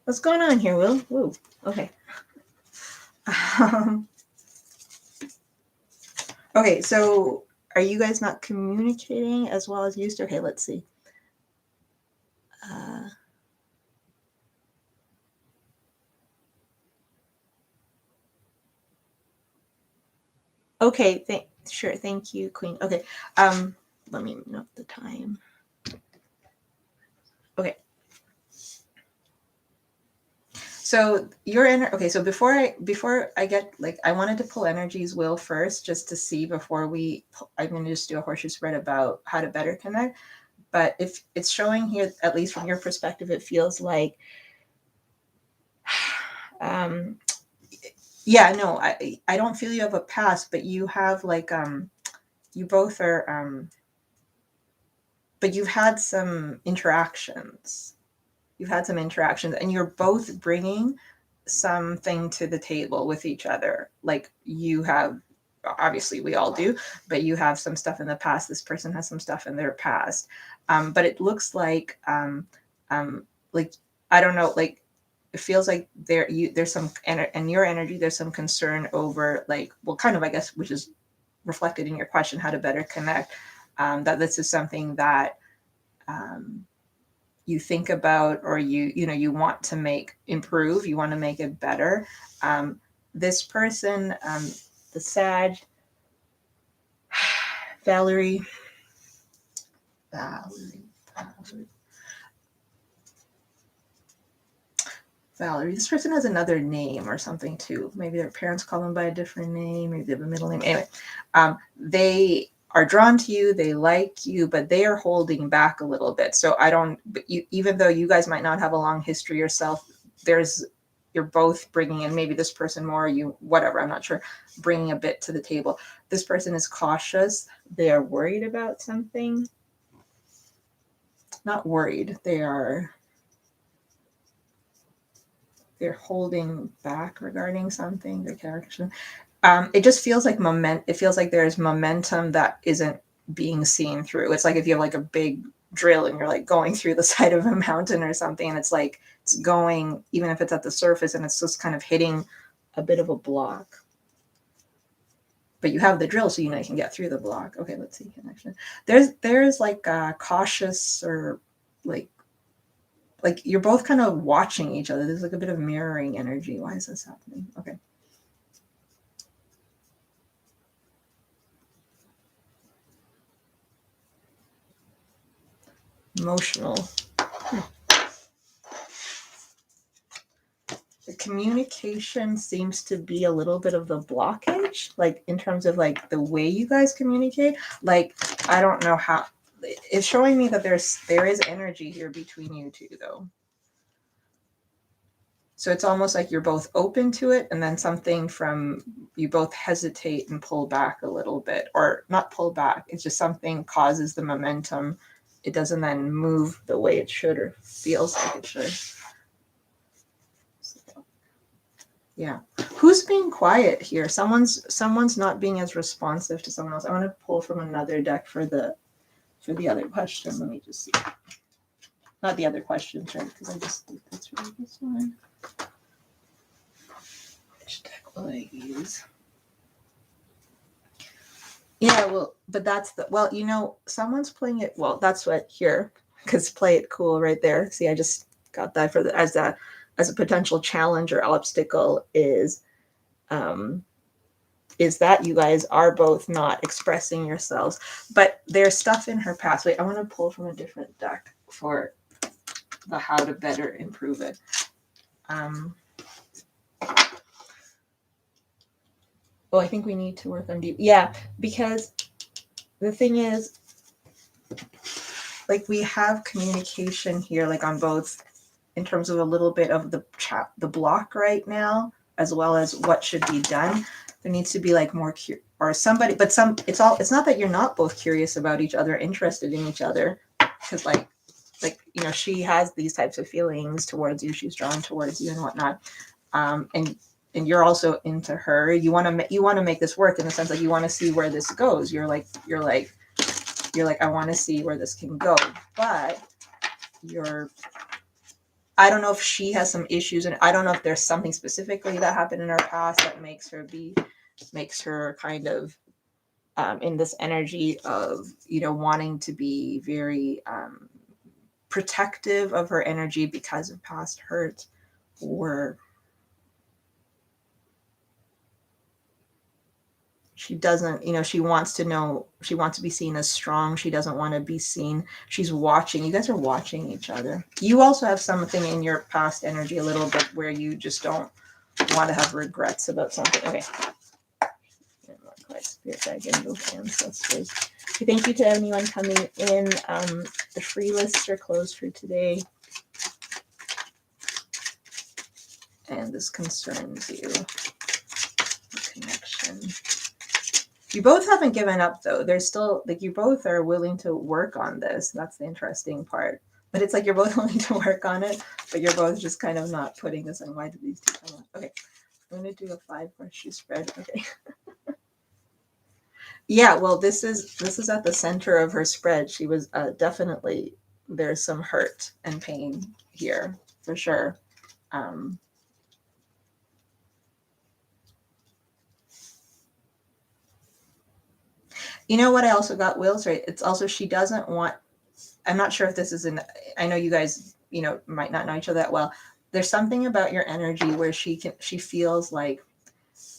What's going on here, Will? Woo. Okay. Okay, so are you guys not communicating as well as used to? Okay, let's see. Okay, sure, thank you, Queen. Okay, let me note the time. Okay. So your okay. So before I get like I wanted to pull energies Will first just to see before I'm going to just do a horseshoe spread about how to better connect. But if it's showing here, at least from your perspective, it feels like, yeah, no, I don't feel you have a past, but you have like you both are but you've had some interactions. You've had some interactions, and you're both bringing something to the table with each other. Like you have, obviously we all do, but you have some stuff in the past. This person has some stuff in their past. But it looks like I don't know, like it feels like there's some in your energy. There's some concern over like, well, kind of, I guess, which is reflected in your question, how to better connect. That this is something that you think about, or you want to improve, you want to make it better. This person, the Sag, Valerie, this person has another name or something too. Maybe their parents call them by a different name, maybe they have a middle name. Anyway, they are drawn to you, they like you, but they are holding back a little bit. So even though you guys might not have a long history yourself, you're both bringing in, maybe this person more, whatever, I'm not sure, bringing a bit to the table. This person is cautious. They are worried about something. Not worried. They are they're holding back regarding something, their character. It just feels like it feels like there's momentum that isn't being seen through. It's like if you have like a big drill and you're like going through the side of a mountain or something, and it's like it's going, even if it's at the surface, and it's just kind of hitting a bit of a block. But you have the drill, so you know you can get through the block. Okay, let's see connection. There's like a cautious, or like you're both kind of watching each other. There's like a bit of mirroring energy. Why is this happening? Okay. Emotional. The communication seems to be a little bit of the blockage, like in terms of like the way you guys communicate. Like, I don't know how. It's showing me that there is energy here between you two, though. So it's almost like you're both open to it, and then something from you both hesitate and pull back a little bit, or not pull back. It's just something causes the momentum. It doesn't then move the way it should, or feels like it should. Yeah. Who's being quiet here? Someone's not being as responsive to someone else. I want to pull from another deck for the other question. Let me just see. Not the other questions, right? Because I just think that's really this one. Which deck will I use? Yeah, well, but that's someone's playing it. Well, that's what here, because play it cool right there. See, I just got that for as a potential challenge or obstacle is that you guys are both not expressing yourselves, but there's stuff in her past. Wait, I want to pull from a different deck for the how to better improve it. I think we need to work on deep. Yeah, because the thing is, like, we have communication here, like on both, in terms of a little bit of the block right now, as well as what should be done. There needs to be like more or somebody, but it's not that you're not both curious about each other, interested in each other, because like she has these types of feelings towards you. She's drawn towards you and whatnot, and you're also into her. You want to make this work in the sense like you want to see where this goes. You're like I want to see where this can go, but I don't know if she has some issues, and I don't know if there's something specifically that happened in her past that makes her kind of in this energy of wanting to be very protective of her energy because of past hurt, or she doesn't, she wants to be seen as strong. She doesn't want to be seen. She's watching. You guys are watching each other. You also have something in your past energy a little bit where you just don't want to have regrets about something. Okay. Spirit guide, both ancestors. Thank you to anyone coming in. The free lists are closed for today. And this concerns you. Connection. You both haven't given up, though. There's still, like, you both are willing to work on this. That's the interesting part. But it's like you're both willing to work on it, but you're both just kind of not putting this on. Why did these two come up? Okay. I'm going to do a 5-question spread. Okay. Yeah, well, this is at the center of her spread. She was definitely, there's some hurt and pain here, for sure. You know what I also got, Will's right. It's also she doesn't want, I'm not sure if this is I know you guys, might not know each other that well. There's something about your energy where she feels like,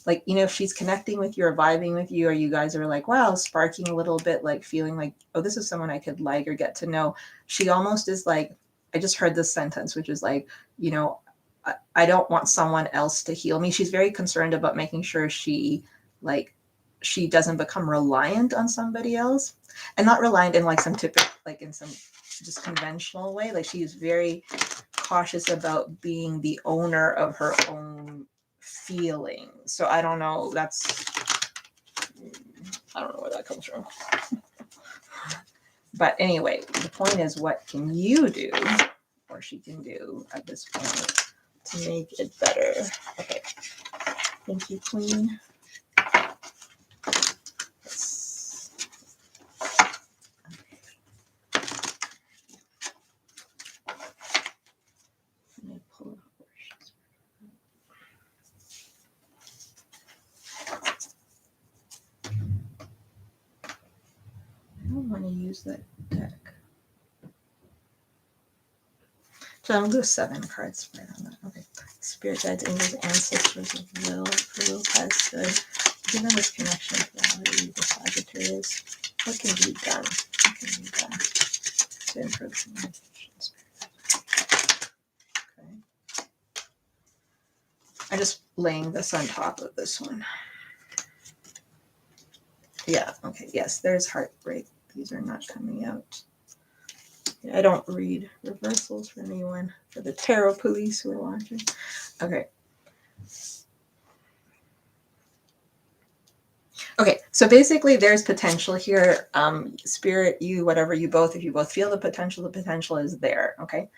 if she's connecting with you or vibing with you, or you guys are like, wow, sparking a little bit, like feeling like, oh, this is someone I could like or get to know. She almost is like, I just heard this sentence, which is like, I don't want someone else to heal me. She's very concerned about making sure she doesn't become reliant on somebody else, and not reliant in like some typical, like in some just conventional way. Like she is very cautious about being the owner of her own feelings. So I don't know. I don't know where that comes from. But anyway, the point is, what can you do, or she can do at this point, to make it better. Okay. Thank you, Queen. I don't want to use that deck. So I'll do a 7 card spread on that. Okay. Spirit guides, angels, ancestors of will. For Will's highest good. Given this connection with the Sagittarius, what can be done? What can be done to improve communication? Okay. I'm just laying this on top of this one. Yeah, okay, yes, there's heartbreak. These are not coming out. Yeah, I don't read reversals for anyone, for the tarot police who are watching. Okay. Okay, so basically there's potential here. Spirit, you, whatever, you both, if you both feel the potential is there, okay?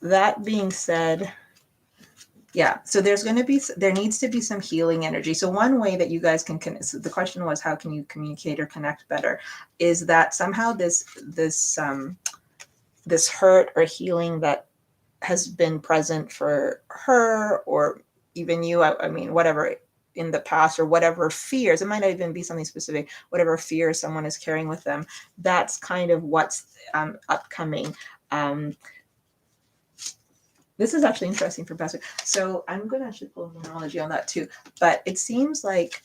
That being said, yeah, so there needs to be some healing energy. So one way that you guys so the question was, how can you communicate or connect better? Is that somehow this hurt or healing that has been present for her or even you, I mean, whatever, in the past, or whatever fears, it might not even be something specific, whatever fears someone is carrying with them, that's kind of what's upcoming. This is actually interesting for Pastor. So I'm going to actually pull numerology on that too. But it seems like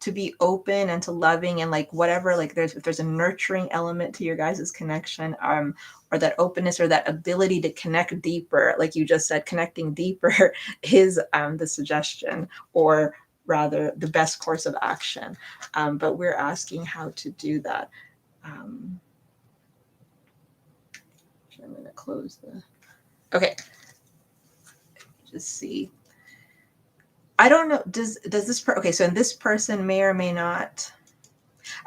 to be open and to loving and like whatever, like if there's a nurturing element to your guys' connection, or that openness or that ability to connect deeper, like you just said, connecting deeper is the suggestion, or rather the best course of action. But we're asking how to do that. I'm going to close the... Okay. Just see. I don't know. Does this okay? So this person may or may not.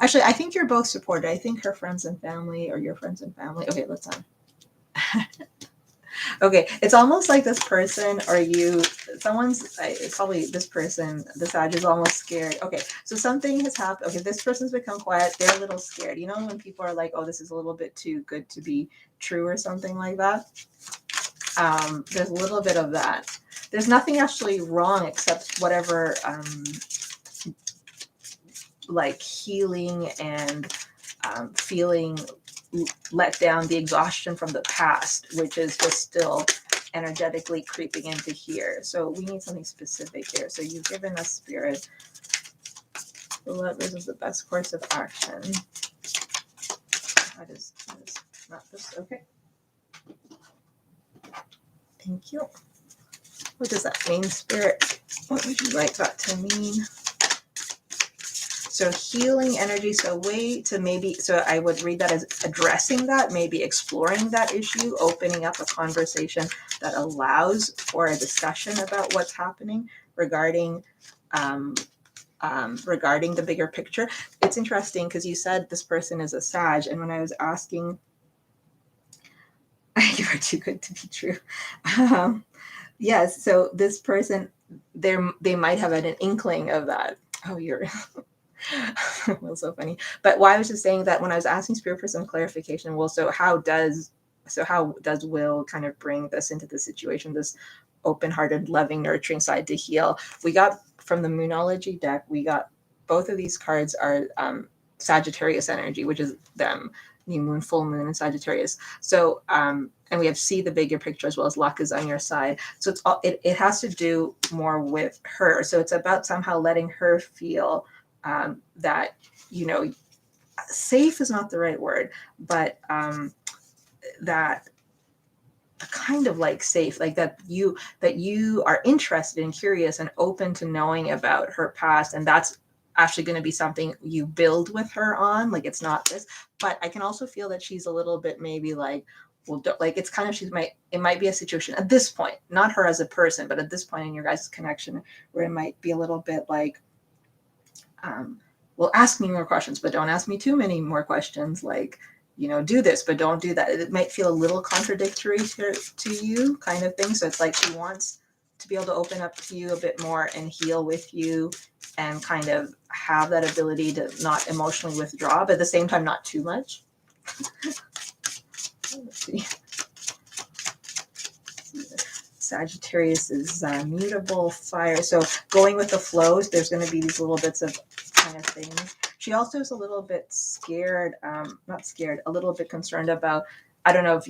Actually, I think you're both supported. I think her friends and family, or your friends and family. Okay, let's on. Okay, it's almost like this person or you. It's probably this person. The Sag is almost scared. Okay, so something has happened. Okay, this person's become quiet. They're a little scared. You know when people are like, "Oh, this is a little bit too good to be true," or something like that. There's a little bit of that. There's nothing actually wrong except whatever like healing and feeling let down, the exhaustion from the past, which is just still energetically creeping into here. So we need something specific here. So you've given us, Spirit, the levers is the best course of action. That is not this. Okay. Thank you. What does that mean, Spirit? What would you like that to mean? So healing energy, so way to maybe, so I would read that as addressing that, maybe exploring that issue, opening up a conversation that allows for a discussion about what's happening regarding regarding the bigger picture. It's interesting because you said this person is a Sag, and when I was asking, you are too good to be true. Yes, so this person, they might have had an inkling of that. Oh, you're... It was so funny. But why I was just saying that when I was asking Spirit for some clarification, well, so how does Will kind of bring this into the situation, this open-hearted, loving, nurturing side to heal? We got from the Moonology deck, we got both of these cards are Sagittarius energy, which is them, new moon, full moon, and Sagittarius. So and we have see the bigger picture as well as luck is on your side. So it's all it has to do more with her. So it's about somehow letting her feel that, you know, safe is not the right word, but that kind of like safe, like that you are interested and curious and open to knowing about her past, and that's actually going to be something you build with her on. Like it's not this, but I can also feel that she's a little bit maybe like, well, like it's kind of it might be a situation at this point, not her as a person, but at this point in your guys' connection, where it might be a little bit like, well, ask me more questions, but don't ask me too many more questions. Like, do this, but don't do that. It might feel a little contradictory to you, kind of thing. So it's like she wants to be able to open up to you a bit more and heal with you and kind of have that ability to not emotionally withdraw, but at the same time, not too much. Let's see. Sagittarius is mutable fire. So going with the flows, there's going to be these little bits of kind of things. She also is a little bit scared, not scared, a little bit concerned about, I don't know if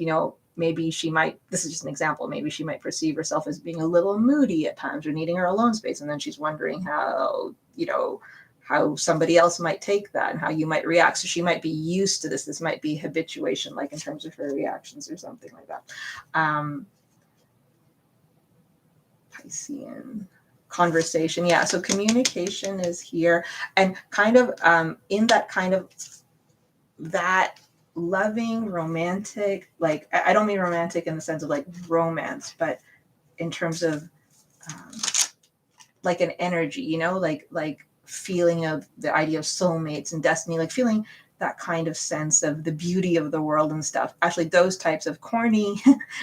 maybe she might, this is just an example, maybe she might perceive herself as being a little moody at times or needing her alone space. And then she's wondering how somebody else might take that and how you might react. So she might be used to this. This might be habituation, like in terms of her reactions or something like that. Piscean conversation. Yeah. So communication is here and kind of in that kind of that loving romantic, like I don't mean romantic in the sense of like romance, but in terms of like an energy, like feeling of the idea of soulmates and destiny, like feeling that kind of sense of the beauty of the world and stuff. Actually, those types of corny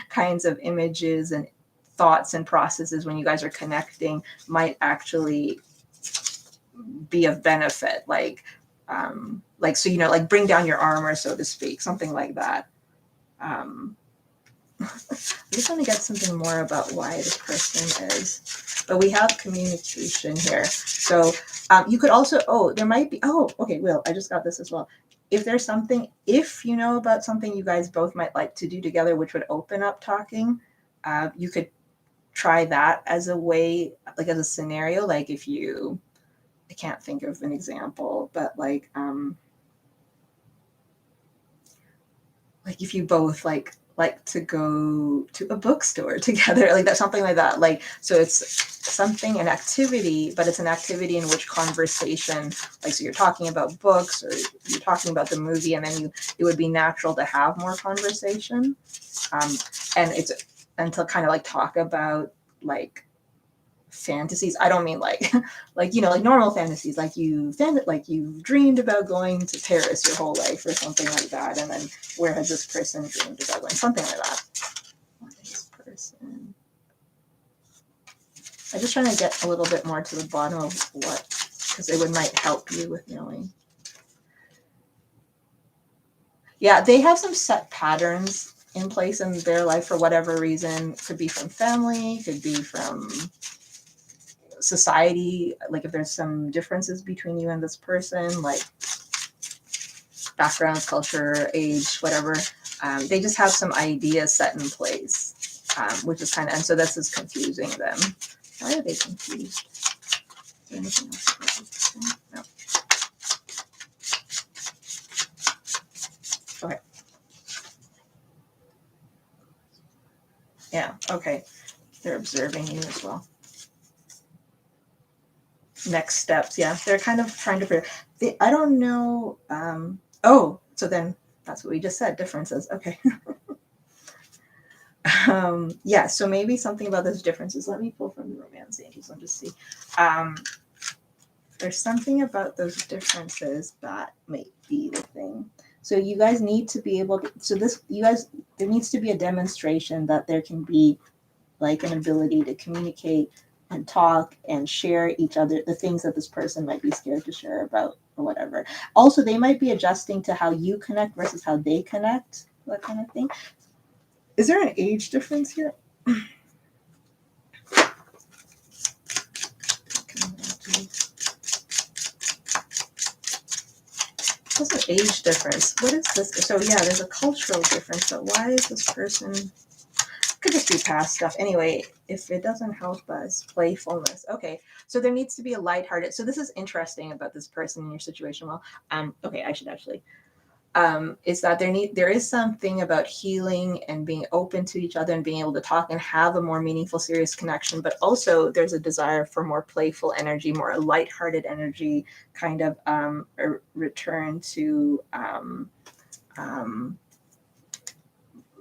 kinds of images and thoughts and processes when you guys are connecting might actually be of benefit. Like so, like bring down your armor, so to speak, something like that. I just want to get something more about why this person is, but we have communication here. So you could also, there might be, okay, Will, I just got this as well. If there's something, if you know about something you guys both might like to do together, which would open up talking, you could try that as a way, like as a scenario, like if you, I can't think of an example, but like if you both like to go to a bookstore together, like that, something like that. Like, so it's something, an activity, but it's an activity in which conversation, like, so you're talking about books or you're talking about the movie, and then it would be natural to have more conversation. And to kind of like talk about like fantasies. I don't mean like like normal fantasies, like you've dreamed about going to Paris your whole life or something like that, and then where has this person dreamed about going, something like that. What is this person? I'm just trying to get a little bit more to the bottom of what, because it might help you with knowing. Yeah, they have some set patterns in place in their life for whatever reason. Could be from family, could be from society, like if there's some differences between you and this person, like background, culture, age, whatever, they just have some ideas set in place, which is kind of, and so this is confusing them. Why are they confused? Is there anything else? No. Okay. Yeah, okay. They're observing you as well. Next steps, yeah, they're kind of trying to figure. I don't know. So then that's what we just said. Differences. Okay. Yeah. So maybe something about those differences. Let me pull from the romance angels and just see. There's something about those differences that might be the thing. So you guys need to be able to. There needs to be a demonstration that there can be like an ability to communicate and talk and share each other the things that this person might be scared to share about or whatever. Also, they might be adjusting to how you connect versus how they connect, that kind of thing. Is there an age difference here? What's an age difference? What is this? So yeah, there's a cultural difference, but why is this person? Could just be past stuff. Anyway, if it doesn't help us, playfulness. Okay, so there needs to be a lighthearted. So this is interesting about this person in your situation. Well, okay, I should actually. Is that there is something about healing and being open to each other and being able to talk and have a more meaningful, serious connection. But also, there's a desire for more playful energy, more lighthearted energy, kind of a return to.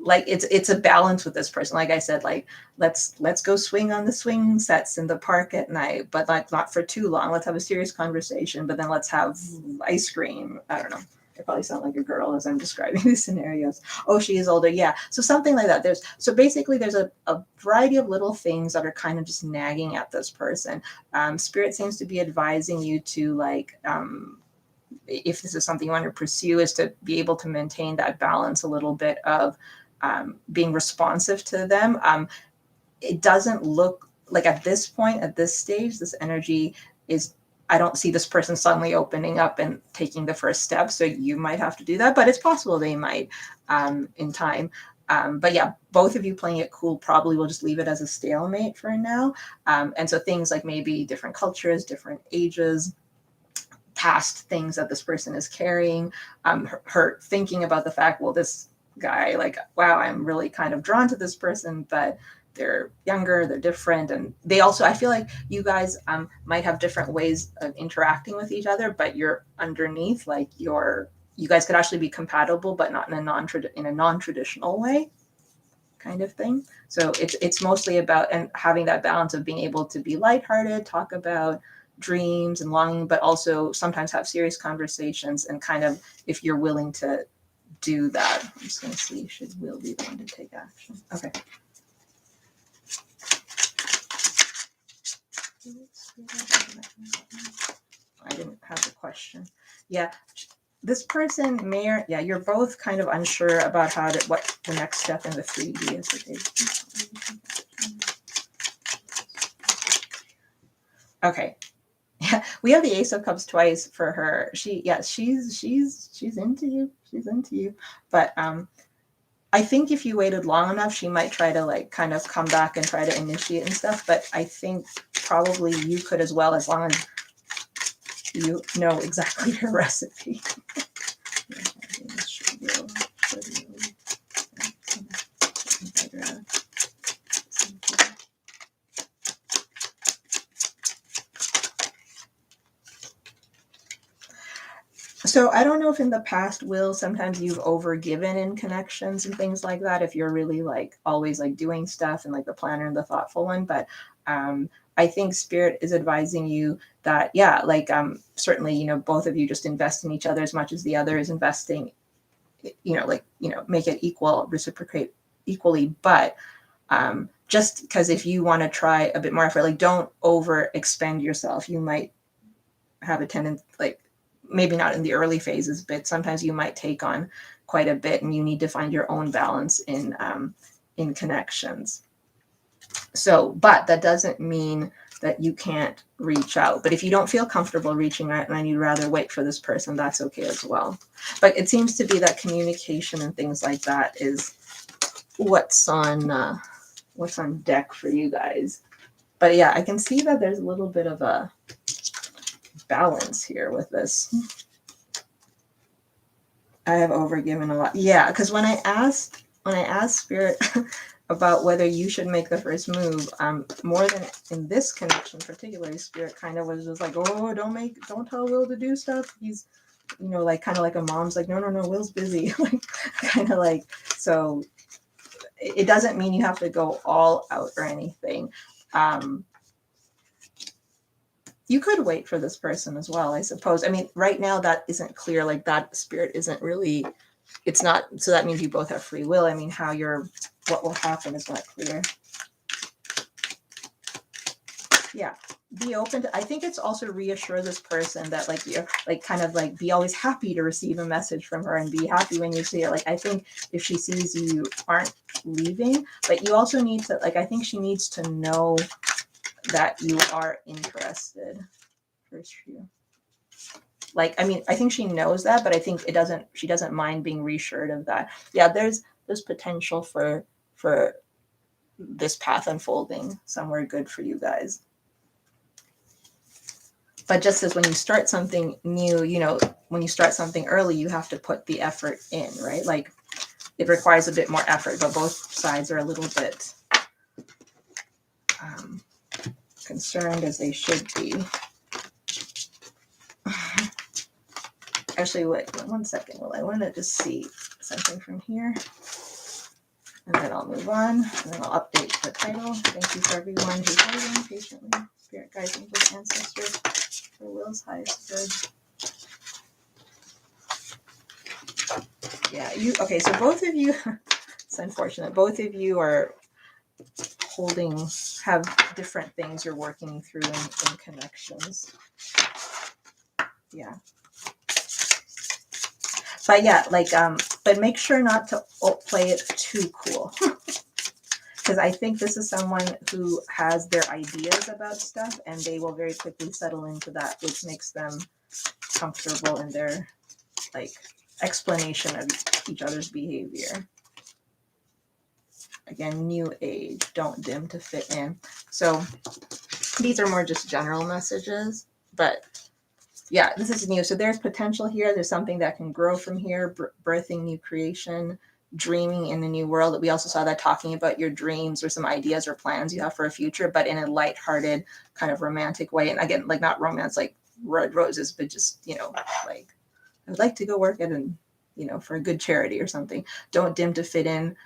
Like it's a balance with this person. Like I said, like let's go swing on the swing sets in the park at night, but like not for too long. Let's have a serious conversation, but then let's have ice cream. I don't know. I probably sound like a girl as I'm describing these scenarios. Oh, she is older. Yeah. So something like that. So basically there's a variety of little things that are kind of just nagging at this person. Spirit seems to be advising you to like, if this is something you want to pursue, is to be able to maintain that balance a little bit of being responsive to them. It doesn't look like at this point, at this stage, this energy is, I don't see this person suddenly opening up and taking the first step. So you might have to do that, but it's possible they might in time. But yeah, both of you playing it cool probably will just leave it as a stalemate for now. And so things like maybe different cultures, different ages, past things that this person is carrying, her thinking about the fact, well, this guy, like, wow, I'm really kind of drawn to this person, but they're younger, they're different, and they also, I feel like you guys might have different ways of interacting with each other, but you're underneath, like you guys could actually be compatible, but not in a non-traditional way, kind of thing. So it's mostly about and having that balance of being able to be lighthearted, talk about dreams and longing, but also sometimes have serious conversations, and kind of if you're willing to do that. I'm just going to see, should Will be the one to take action? Okay. I didn't have the question. Yeah, this person may or yeah, you're both kind of unsure about what the next step in the 3D is. Okay. Yeah, we have the Ace of Cups twice for her. She's into you. She's into you. But I think if you waited long enough, she might try to like kind of come back and try to initiate and stuff. But I think probably you could as well, as long as you know exactly her recipe. So I don't know if in the past, Will, sometimes you've overgiven in connections and things like that, if you're really like always like doing stuff and like the planner and the thoughtful one. But I think Spirit is advising you that, yeah, like certainly, you know, both of you just invest in each other as much as the other is investing, you know, like, you know, make it equal, reciprocate equally. But just because if you want to try a bit more effort, like don't over expend yourself. You might have a tendency, like maybe not in the early phases, but sometimes you might take on quite a bit, and you need to find your own balance in connections. So, but that doesn't mean that you can't reach out. But if you don't feel comfortable reaching out and you'd rather wait for this person, that's okay as well. But it seems to be that communication and things like that is what's on deck for you guys. But yeah, I can see that there's a little bit of a balance here with this. I have overgiven a lot. Yeah, because when I asked Spirit about whether you should make the first move, more than in this connection particularly, Spirit kind of was just like, oh, don't tell Will to do stuff. He's, you know, like kind of like a mom's like, no, Will's busy. Like kind of like, so it doesn't mean you have to go all out or anything. You could wait for this person as well, I suppose. I mean, right now that isn't clear. Like that Spirit isn't really, it's not, so that means you both have free will. I mean, what will happen is not clear. Yeah, be open to, I think it's also reassure this person that like you're like kind of like be always happy to receive a message from her and be happy when you see it. Like I think if she sees you aren't leaving, but you also need to, like, I think she needs to know that you are interested. First few. Like, I mean, I think she knows that, but I think she doesn't mind being reassured of that. Yeah, there's potential for this path unfolding somewhere good for you guys. But just as when you start something new, you know, when you start something early, you have to put the effort in, right? Like it requires a bit more effort, but both sides are a little bit concerned, as they should be. Actually, wait 1 second. Well, I want to just see something from here. And then I'll move on. And then I'll update the title. Thank you for everyone who's waiting patiently. Spirit guides and good ancestors for Will's highest good. Yeah, you okay, so both of you it's unfortunate. Both of you are have different things you're working through in connections. Yeah. But yeah, but make sure not to play it too cool. Because I think this is someone who has their ideas about stuff and they will very quickly settle into that, which makes them comfortable in their explanation of each other's behavior. Again, new age, don't dim to fit in. So these are more just general messages, but yeah, this is new. So there's potential here. There's something that can grow from here, birthing new creation, dreaming in a new world. We also saw that talking about your dreams or some ideas or plans you have for a future, but in a lighthearted, kind of romantic way. And again, not romance, like red roses, but just, I would like to go work at for a good charity or something. Don't dim to fit in.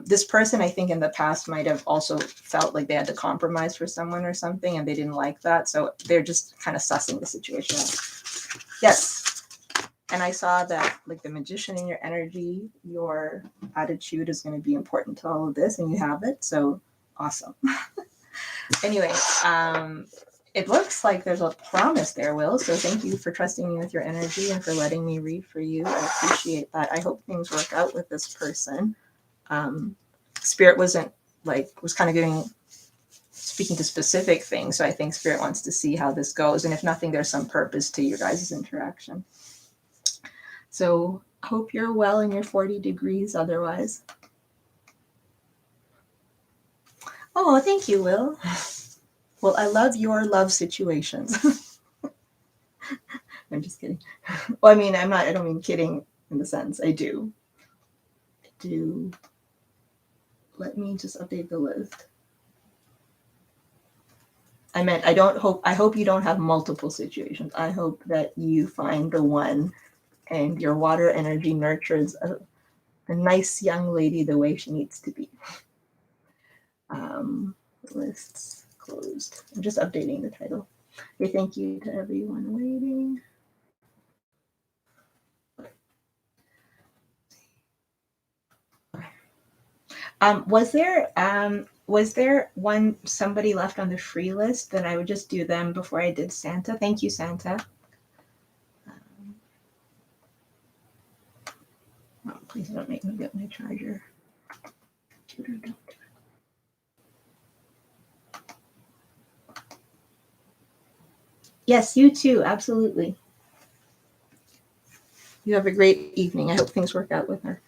This person, I think, in the past might have also felt like they had to compromise for someone or something, and they didn't like that. So they're just kind of sussing the situation out. Yes. And I saw that, the magician in your energy, your attitude is going to be important to all of this, and you have it. So awesome. Anyway, it looks like there's a promise there, Will. So thank you for trusting me with your energy and for letting me read for you. I appreciate that. I hope things work out with this person. Spirit was kind of speaking to specific things. So I think Spirit wants to see how this goes. And if nothing, there's some purpose to your guys' interaction. So hope you're well in your 40 degrees otherwise. Oh, thank you, Will. Well, I love your love situations. I'm just kidding. Well, I mean, I don't mean kidding in the sense. I do. Let me just update the list. I meant, I hope you don't have multiple situations. I hope that you find the one and your water energy nurtures a nice young lady the way she needs to be. Lists closed. I'm just updating the title. Okay, thank you to everyone waiting. Was there somebody left on the free list that I would just do them before I did Santa? Thank you, Santa. Oh, please don't make me get my charger. Yes, you too. Absolutely. You have a great evening. I hope things work out with her.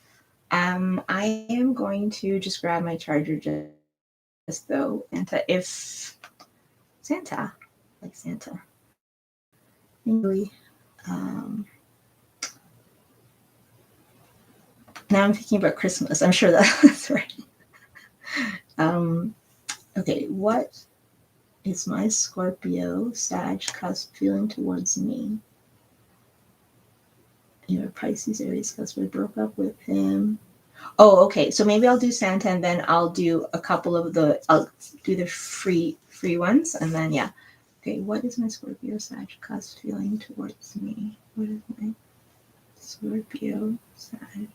I am going to just grab my charger just though. Santa, like Santa. Really, now I'm thinking about Christmas. I'm sure that's right. Okay, what is my Scorpio Sag cusp feeling towards me? Pisces Aries cusp. I broke up with him. Oh, okay. So maybe I'll do Santa and then I'll do a couple of I'll do the free ones and then yeah. Okay, what is my Scorpio Sag cusp feeling towards me? What is my Scorpio Sag?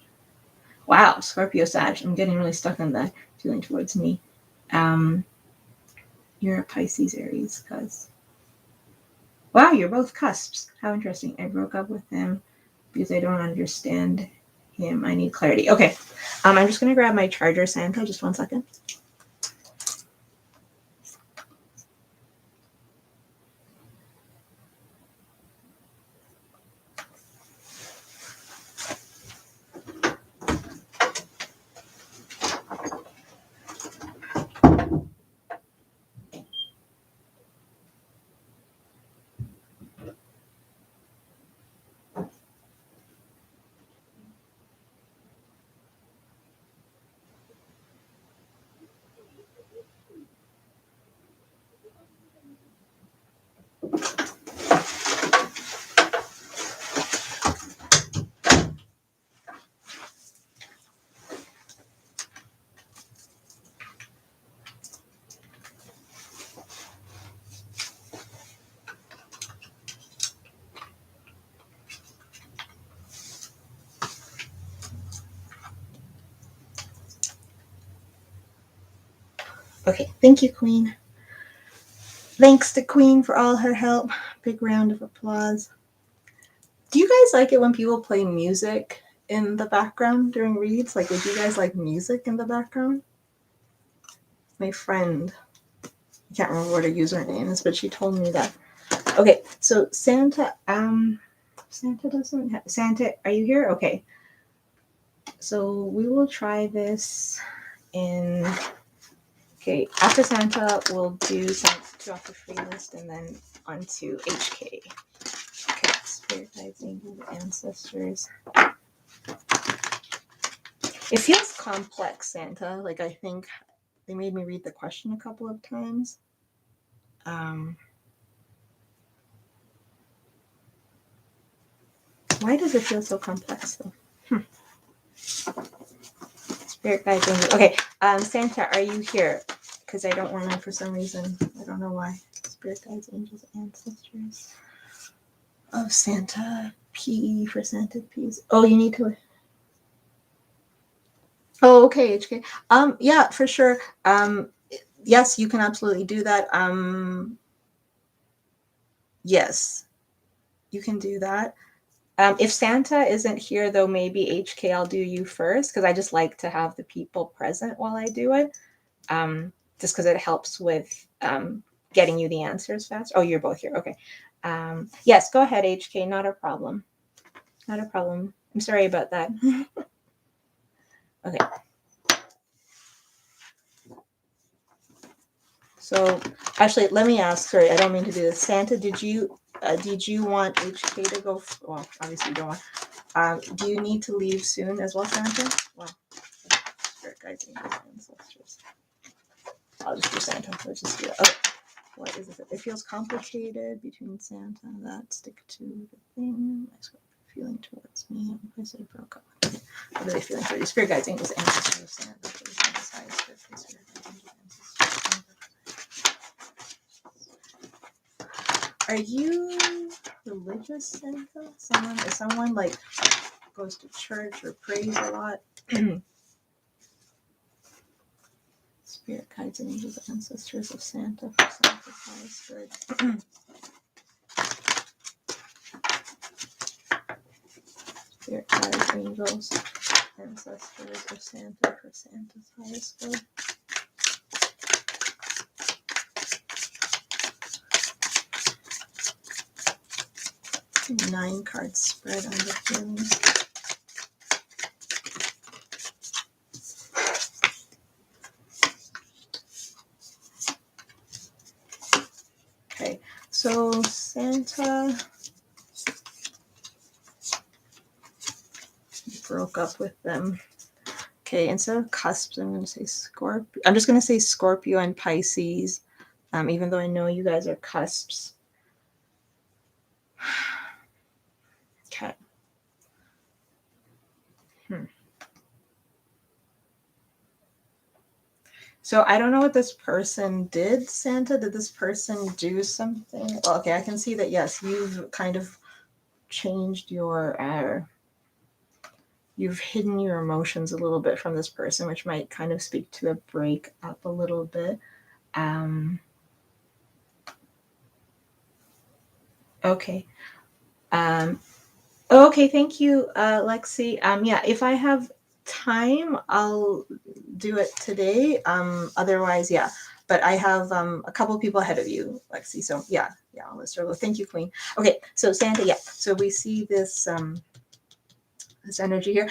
Wow, Scorpio Sag. I'm getting really stuck on that feeling towards me. You're a Pisces Aries cusp. Wow, you're both cusps. How interesting. I broke up with him because I don't understand him. I need clarity. Okay. I'm just going to grab my charger, Santa. Just 1 second. Okay, thank you, Queen. Thanks to Queen for all her help. Big round of applause. Do you guys like it when people play music in the background during reads? Like, would you guys like music in the background? My friend, I can't remember what her username is, but she told me that. Okay, so Santa, Santa doesn't have, Santa, are you here? Okay. So we will try this in, okay, after Santa, we'll do some two off the free list and then onto HK. Okay, spirit guides, angels, ancestors. It feels complex, Santa. Like, I think they made me read the question a couple of times. Why does it feel so complex, though? Spirit guides, angels. Okay, Santa, are you here? Because I don't want to, for some reason, I don't know why. Spirit guides, angels, ancestors of Santa. PE for Santa P's. Oh, you need to. Oh, okay, HK. Yeah, for sure. Yes, you can absolutely do that. Yes, you can do that. If Santa isn't here, though, maybe HK, I'll do you first because I just like to have the people present while I do it. Just because it helps with getting you the answers fast. Oh, you're both here. Okay. Yes, go ahead, HK. Not a problem. Not a problem. I'm sorry about that. Okay. So actually, let me ask. Sorry, I don't mean to do this. Santa, did you want HK to go? Well, obviously you don't want. Do you need to leave soon as well, Santa? Well, spirit guides, angels, ancestors. I'll just do Santa. Let's just do that. Okay. What is it? It feels complicated between Santa and that. Stick to the thing. My Scorpio feeling towards me. I said it broke up. Okay. What are they feeling for you? Spirit guides, angels, ancestors, Santa. Are you religious, Santa? Someone like goes to church or prays a lot? Spirit guides and angels, ancestors of Santa for Santa's highest good. Spirit guides, angels, ancestors of Santa for Santa's highest good. 9 cards spread on the feelings. Okay, so Santa broke up with them. Okay, instead of cusps, I'm going to say Scorpio. I'm just going to say Scorpio and Pisces, even though I know you guys are cusps. Okay. So I don't know what this person did, Santa. Did this person do something? Well, okay, I can see that, yes, you've kind of changed your, you've hidden your emotions a little bit from this person, which might kind of speak to a break up a little bit. Okay. Okay, thank you, Lexi. Yeah, if I have time, I'll do it today. Otherwise, yeah. But I have a couple people ahead of you, Lexi. So yeah, I'll list her. Well, thank you, Queen. Okay, so Santa, yeah. So we see this this energy here.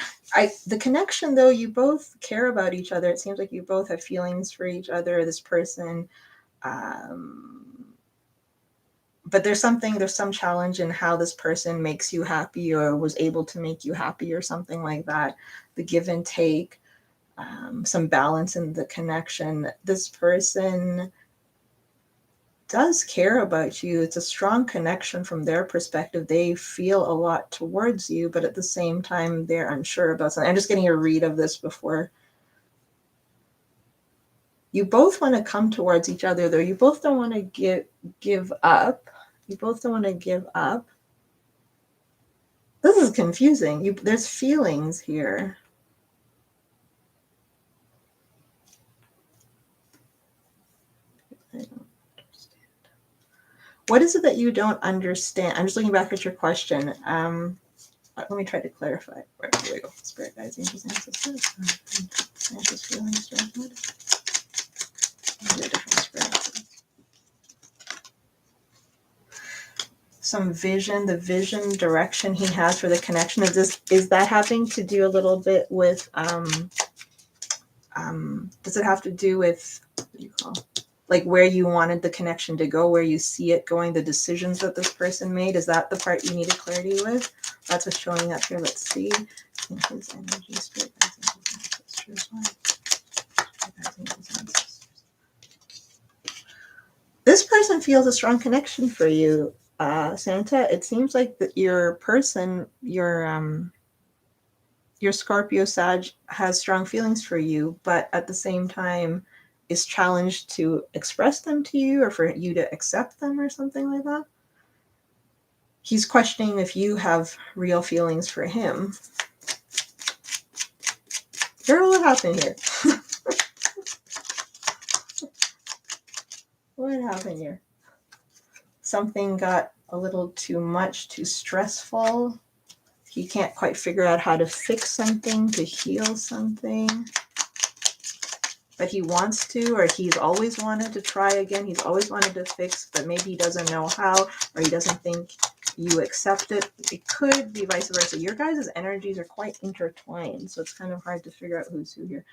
The connection, though, you both care about each other. It seems like you both have feelings for each other. This person. But there's some challenge in how this person makes you happy or was able to make you happy or something like that. The give and take, some balance in the connection. This person does care about you. It's a strong connection from their perspective. They feel a lot towards you, but at the same time, they're unsure about something. I'm just getting a read of this before. You both want to come towards each other, though. You both don't want to give up. You both don't want to give up. This is confusing. There's feelings here. What is it that you don't understand? I'm just looking back at your question. Let me try to clarify. Right, here we go. Spirit guides, angels, ancestors. Anxious feelings, judgment. Different spirit. Some vision, the vision direction he has for the connection. Is that having to do a little bit with does it have to do with, what do you call, like where you wanted the connection to go, where you see it going, the decisions that this person made? Is that the part you needed clarity with? That's what's showing up here. Let's see. In his energy, spirit guides, ancestors, this person feels a strong connection for you, Santa. It seems like that your person, your Scorpio Sag has strong feelings for you, but at the same time is challenged to express them to you or for you to accept them or something like that. He's questioning if you have real feelings for him. Girl, what happened here? What happened here? Something got a little too much, too stressful. He can't quite figure out how to fix something, to heal something. But he wants to, or he's always wanted to try again. He's always wanted to fix, but maybe he doesn't know how, or he doesn't think you accept it. It could be vice versa. Your guys' energies are quite intertwined, so it's kind of hard to figure out who's who here.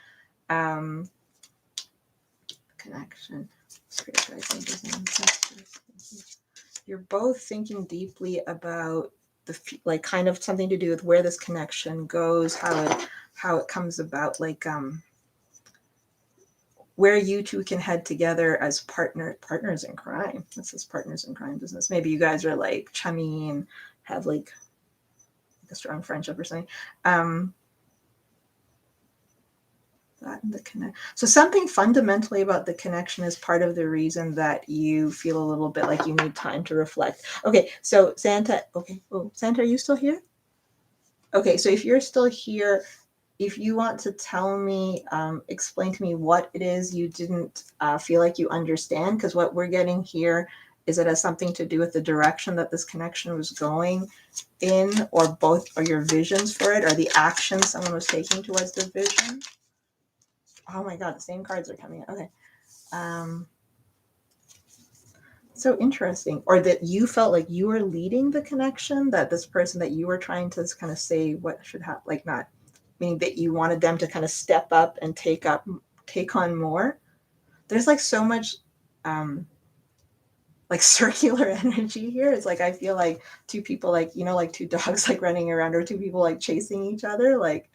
Connection. Spirit guides, angels, and ancestors. You're both thinking deeply about like kind of something to do with where this connection goes, how it comes about, like where you two can head together as partners in crime. This is partners in crime business. Maybe you guys are like chummy and have like a strong friendship or something. That and the connect. So something fundamentally about the connection is part of the reason that you feel a little bit like you need time to reflect. Okay, so Santa. Okay, oh, Santa, are you still here? Okay, so if you're still here, if you want to tell me, explain to me what it is you didn't feel like you understand, because what we're getting here is it has something to do with the direction that this connection was going in, or both, or your visions for it, or the action someone was taking towards the vision. Oh my God, the same cards are coming in. Okay. So interesting. Or that you felt like you were leading the connection, that this person that you were trying to kind of say what should happen, like not meaning that you wanted them to kind of step up and take on more. There's like so much like circular energy here. It's like I feel like two people, like, you know, like two dogs like running around, or two people like chasing each other, like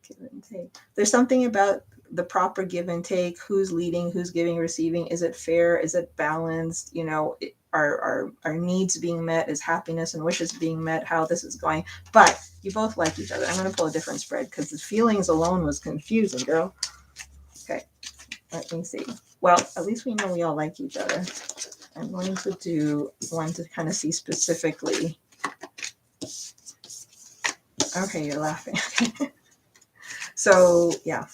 give and take. There's something about the proper give and take, who's leading, who's giving, receiving. Is it fair? Is it balanced? You know, are needs being met? Is happiness and wishes being met? How this is going? But you both like each other. I'm going to pull a different spread because the feelings alone was confusing, girl. Okay, let me see. Well, at least we know we all like each other. I'm going to do one to kind of see specifically. Okay, you're laughing. So yeah,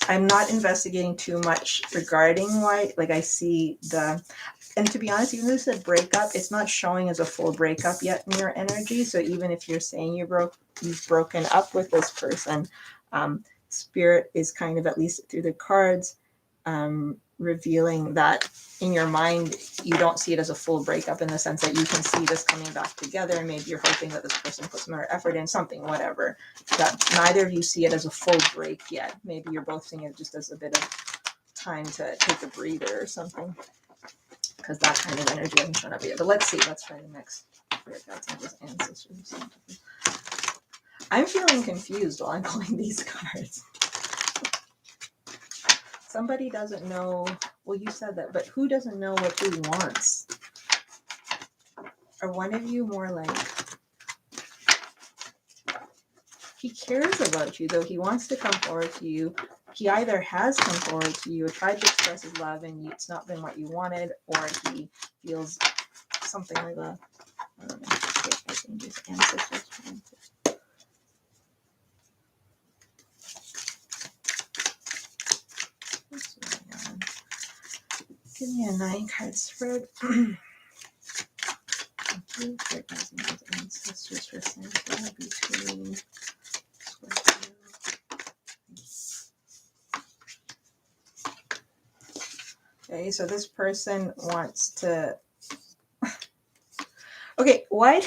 I'm not investigating too much regarding why. Like I see and to be honest, even though it said breakup, it's not showing as a full breakup yet in your energy. So even if you're saying you've broken up with this person, spirit is kind of, at least through the cards, revealing that in your mind you don't see it as a full breakup, in the sense that you can see this coming back together, and maybe you're hoping that this person puts more effort in something, whatever, that neither of you see it as a full break yet. Maybe you're both seeing it just as a bit of time to take a breather or something, because that kind of energy hasn't shown up yet. But let's see, let's try the next spirit guides, angels, ancestors. I'm feeling confused while I'm pulling these cards. Somebody doesn't know. Well, you said that, but who doesn't know what who wants? Are one of you more like, he cares about you, though he wants to come forward to you. He either has come forward to you or tried to express his love and it's not been what you wanted, or he feels something like that. I don't know. I think his ancestors. What's going on? Give me a 9 card spread. Ancestors for Santa between Scorpio. Okay, so this person wants to. Okay, why?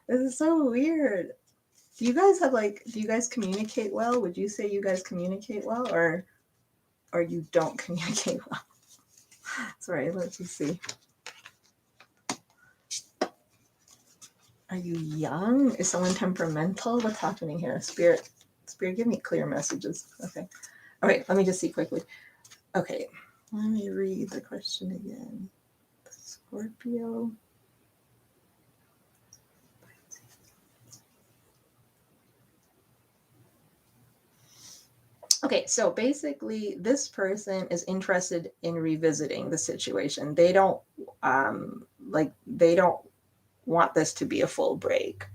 This is so weird. Do you guys communicate well? Would you say you guys communicate well, or you don't communicate well? Sorry, let's just see. Are you young? Is someone temperamental? What's happening here? Spirit, give me clear messages. Okay. All right, let me just see quickly. Okay, let me read the question again. Scorpio. Okay, so basically this person is interested in revisiting the situation. They don't they don't want this to be a full break.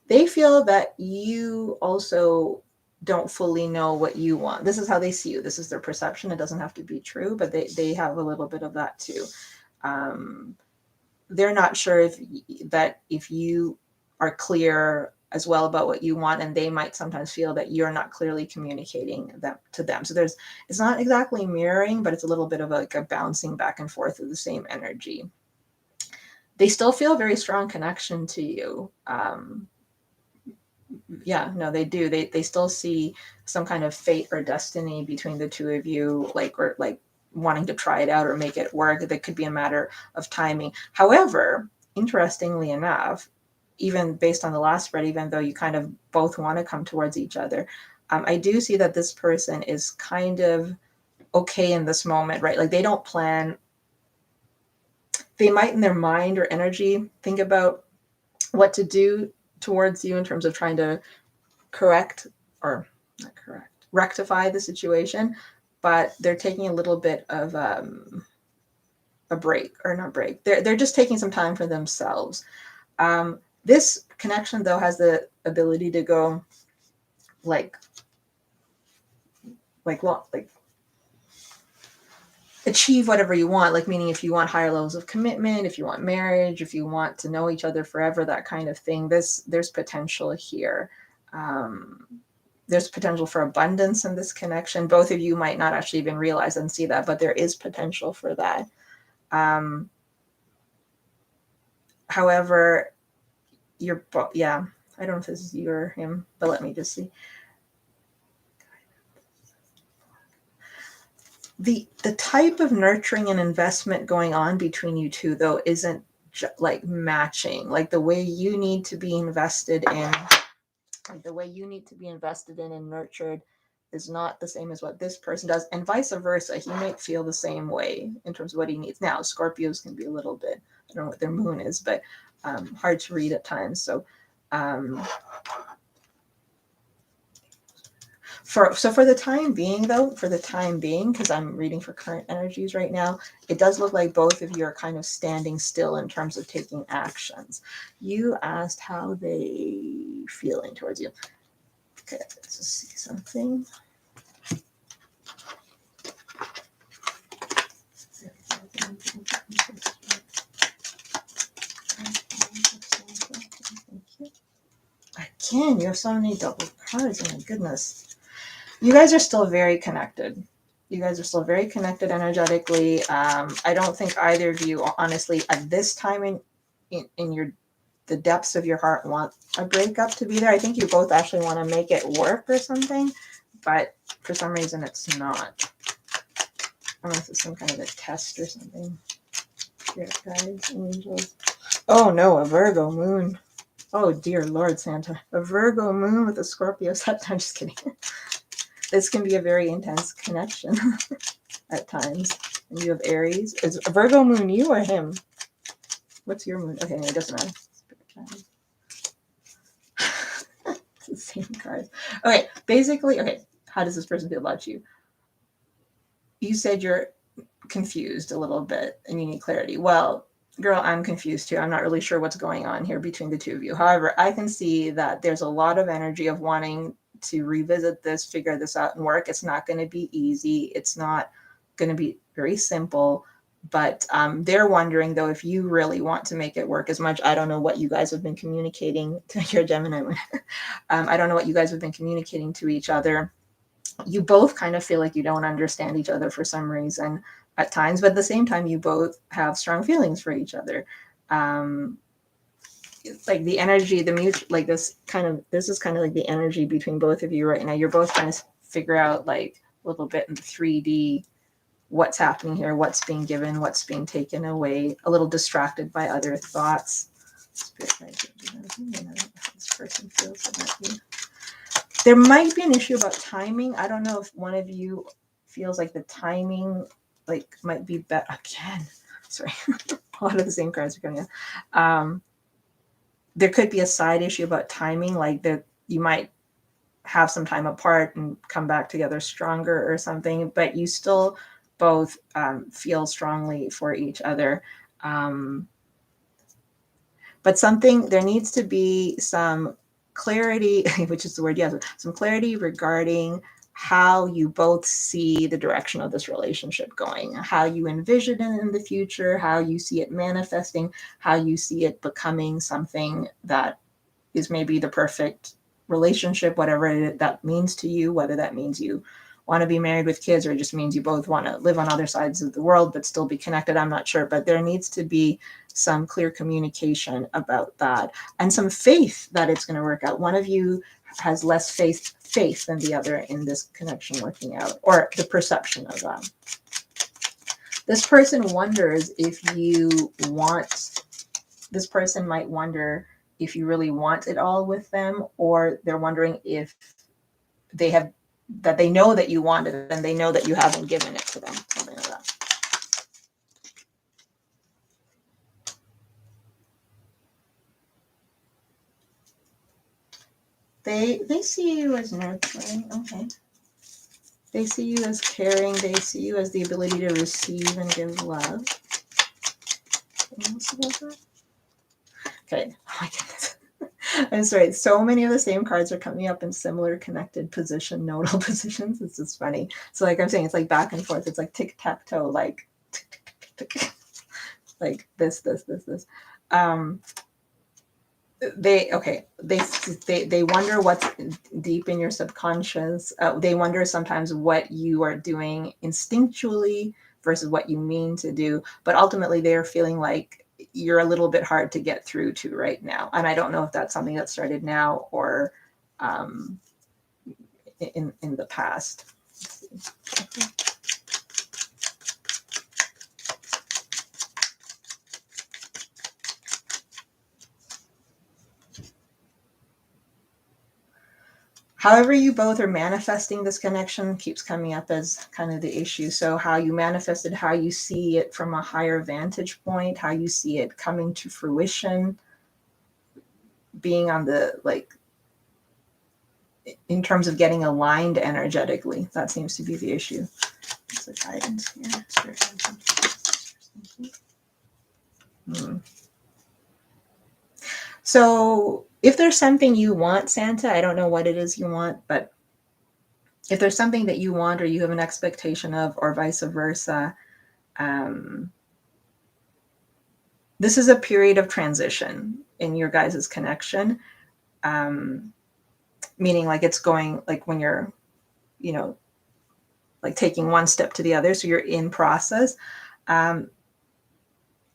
They feel that you also don't fully know what you want. This is how they see you. This is their perception. It doesn't have to be true, but they have a little bit of that too. They're not sure if you are clear as well about what you want, and they might sometimes feel that you're not clearly communicating that to them. So it's not exactly mirroring, but it's a little bit of a bouncing back and forth of the same energy. They still feel a very strong connection to you. Yeah, no, they do. They still see some kind of fate or destiny between the two of you, or wanting to try it out or make it work. That could be a matter of timing. However, interestingly enough, even based on the last spread, even though you kind of both want to come towards each other, I do see that this person is kind of okay in this moment, right? Like they don't plan. They might in their mind or energy think about what to do towards you in terms of trying to rectify the situation, but they're taking a little bit of a break, or not break. They're just taking some time for themselves. This connection though has the ability to go achieve whatever you want, meaning if you want higher levels of commitment, if you want marriage, if you want to know each other forever, that kind of thing. There's potential here. There's potential for abundance in this connection. Both of you might not actually even realize and see that, but there is potential for that. However, I don't know if this is you or him, but let me just see. The type of nurturing and investment going on between you two, though, isn't matching. The way you need to be invested in, and nurtured is not the same as what this person does, and vice versa. He might feel the same way in terms of what he needs. Now, Scorpios can be a little bit, I don't know what their moon is, but hard to read at times. So for the time being, because I'm reading for current energies right now, it does look like both of you are kind of standing still in terms of taking actions. You asked how they feeling towards you. Okay, let's just see something. Again, you have so many double cards. Oh my goodness. You guys are still very connected. Energetically. I don't think either of you, honestly, at this time in the depths of your heart, want a breakup to be there. I think you both actually want to make it work or something, but for some reason it's not. Unless it's some kind of a test or something. Spirit guides, angels. Oh no, a Virgo moon. Oh dear Lord Santa. A Virgo moon with a Scorpio sun. I'm just kidding. This can be a very intense connection at times. And you have Aries. Is a Virgo moon you or him? What's your moon? Okay, it doesn't matter. It's the same cards. Okay, basically, how does this person feel about you? You said you're confused a little bit and you need clarity. Well, Girl, I'm confused too. I'm not really sure what's going on here between the two of you. However, I can see that there's a lot of energy of wanting to revisit this, figure this out, and work. It's not going to be easy. It's not going to be very simple. But they're wondering, though, if you really want to make it work as much. I don't know what you guys have been communicating to your Gemini. I don't know what you guys have been communicating to each other. You both kind of feel like you don't understand each other for some reason at times, but at the same time, you both have strong feelings for each other. Um, like the energy, the mutual, like this is kind of like the energy between both of you right now. You're both trying to figure out like a little bit in the 3D what's happening here, what's being given, what's being taken away, a little distracted by other thoughts. This person feels about you. There might be an issue about timing. I don't know if one of you feels like the timing like might be better. Again, sorry, a lot of the same cards are coming out. There could be a side issue about timing, like that you might have some time apart and come back together stronger or something, but you still both feel strongly for each other. But there needs to be some clarity, which is the word, yes, some clarity regarding how you both see the direction of this relationship going, how you envision it in the future, how you see it manifesting, how you see it becoming something that is maybe the perfect relationship, whatever that means to you, whether that means you want to be married with kids or it just means you both want to live on other sides of the world but still be connected. I'm not sure, but there needs to be some clear communication about that and some faith that it's going to work out. One of you has less faith than the other in this connection working out, or the perception of that. This person wonders if you want, this person might wonder if you really want it all with them, or they're wondering if they have, that they know that you want it and they know that you haven't given it to them, something like that. They see you as nurturing, okay. They see you as caring. They see you as the ability to receive and give love. Okay, oh my goodness. I'm sorry, so many of the same cards are coming up in similar connected position, nodal positions. It's just funny. So like I'm saying, it's like back and forth. It's like tic-tac-toe, like tick, tick, tick, like this. They wonder what's deep in your subconscious. They wonder sometimes what you are doing instinctually versus what you mean to do. But ultimately, they are feeling like you're a little bit hard to get through to right now. And I don't know if that's something that started now or in the past. Okay. However you both are manifesting this connection keeps coming up as kind of the issue. So how you manifest it, how you see it from a higher vantage point, how you see it coming to fruition, being on the, like, in terms of getting aligned energetically, that seems to be the issue. What's the guidance here? So if there's something you want, Santa, I don't know what it is you want, but if there's something that you want or you have an expectation of, or vice versa, this is a period of transition in your guys' connection. Meaning like it's going, like when you're, like taking one step to the other, so you're in process.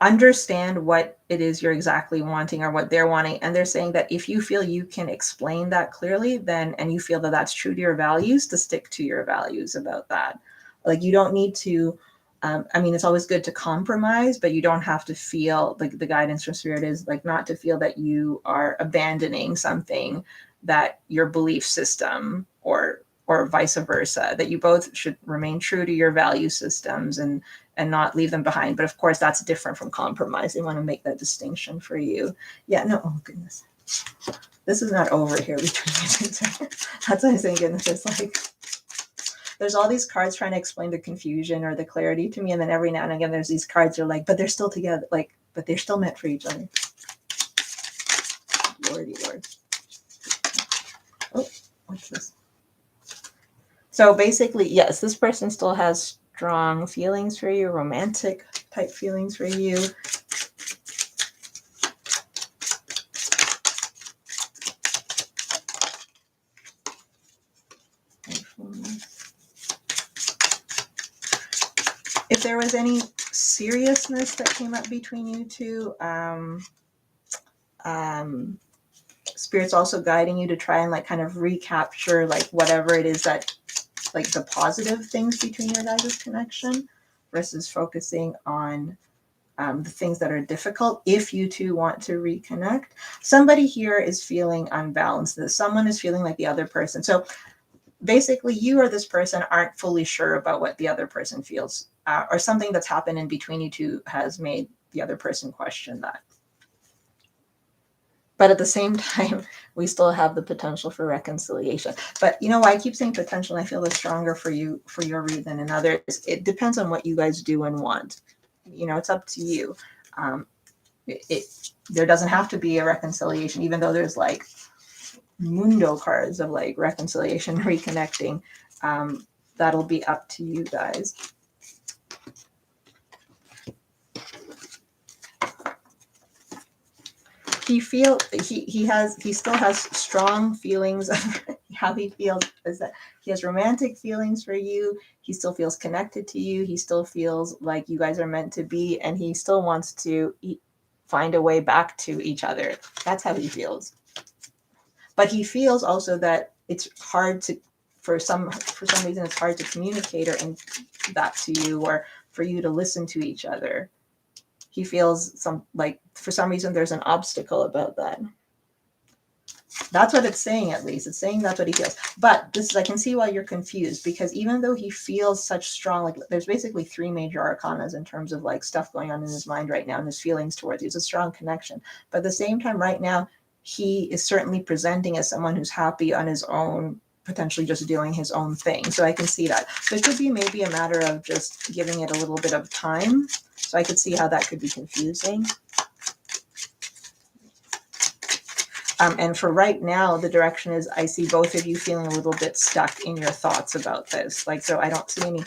Understand what it is you're exactly wanting or what they're wanting. And they're saying that if you feel you can explain that clearly, then, and you feel that that's true to your values, to stick to your values about that. Like you don't need to, it's always good to compromise, but you don't have to feel like the guidance from Spirit is like not to feel that you are abandoning something, that your belief system or vice versa, that you both should remain true to your value systems and not leave them behind. But of course, that's different from compromise. They want to make that distinction for you. Yeah, no, oh goodness. This is not over here between you two. That's why I'm saying, goodness, it's like, there's all these cards trying to explain the confusion or the clarity to me. And then every now and again, there's these cards that are like, but they're still together. Like, but they're still meant for each other. Lordy Lord. Oh, what's this? So basically, yes, this person still has strong feelings for you, romantic type feelings for you. If there was any seriousness that came up between you two, Spirit's also guiding you to try and like kind of recapture like whatever it is that like the positive things between your guys' connection versus focusing on the things that are difficult if you two want to reconnect. Somebody here is feeling unbalanced. Someone is feeling like the other person. So basically you or this person aren't fully sure about what the other person feels, or something that's happened in between you two has made the other person question that. But at the same time, we still have the potential for reconciliation. But you know why I keep saying potential, and I feel it's stronger for you, for your read than in others. It depends on what you guys do and want. You know, it's up to you. There doesn't have to be a reconciliation, even though there's like mundo cards of like reconciliation, reconnecting. That'll be up to you guys. He still has strong feelings of how he feels is that he has romantic feelings for you. He still feels connected to you. He still feels like you guys are meant to be, and he still wants to find a way back to each other. That's how he feels. But he feels also that it's hard to, for some reason, it's hard to communicate or that to you, or for you to listen to each other. He feels for some reason there's an obstacle about that. That's what it's saying, at least. It's saying that's what he feels. But I can see why you're confused, because even though he feels such strong, like there's basically 3 major arcanas in terms of like stuff going on in his mind right now and his feelings towards you. It's a strong connection. But at the same time, right now, he is certainly presenting as someone who's happy on his own, potentially just doing his own thing. So I can see that. So it could be maybe a matter of just giving it a little bit of time. So I could see how that could be confusing. And for right now, the direction is I see both of you feeling a little bit stuck in your thoughts about this. So I don't see any,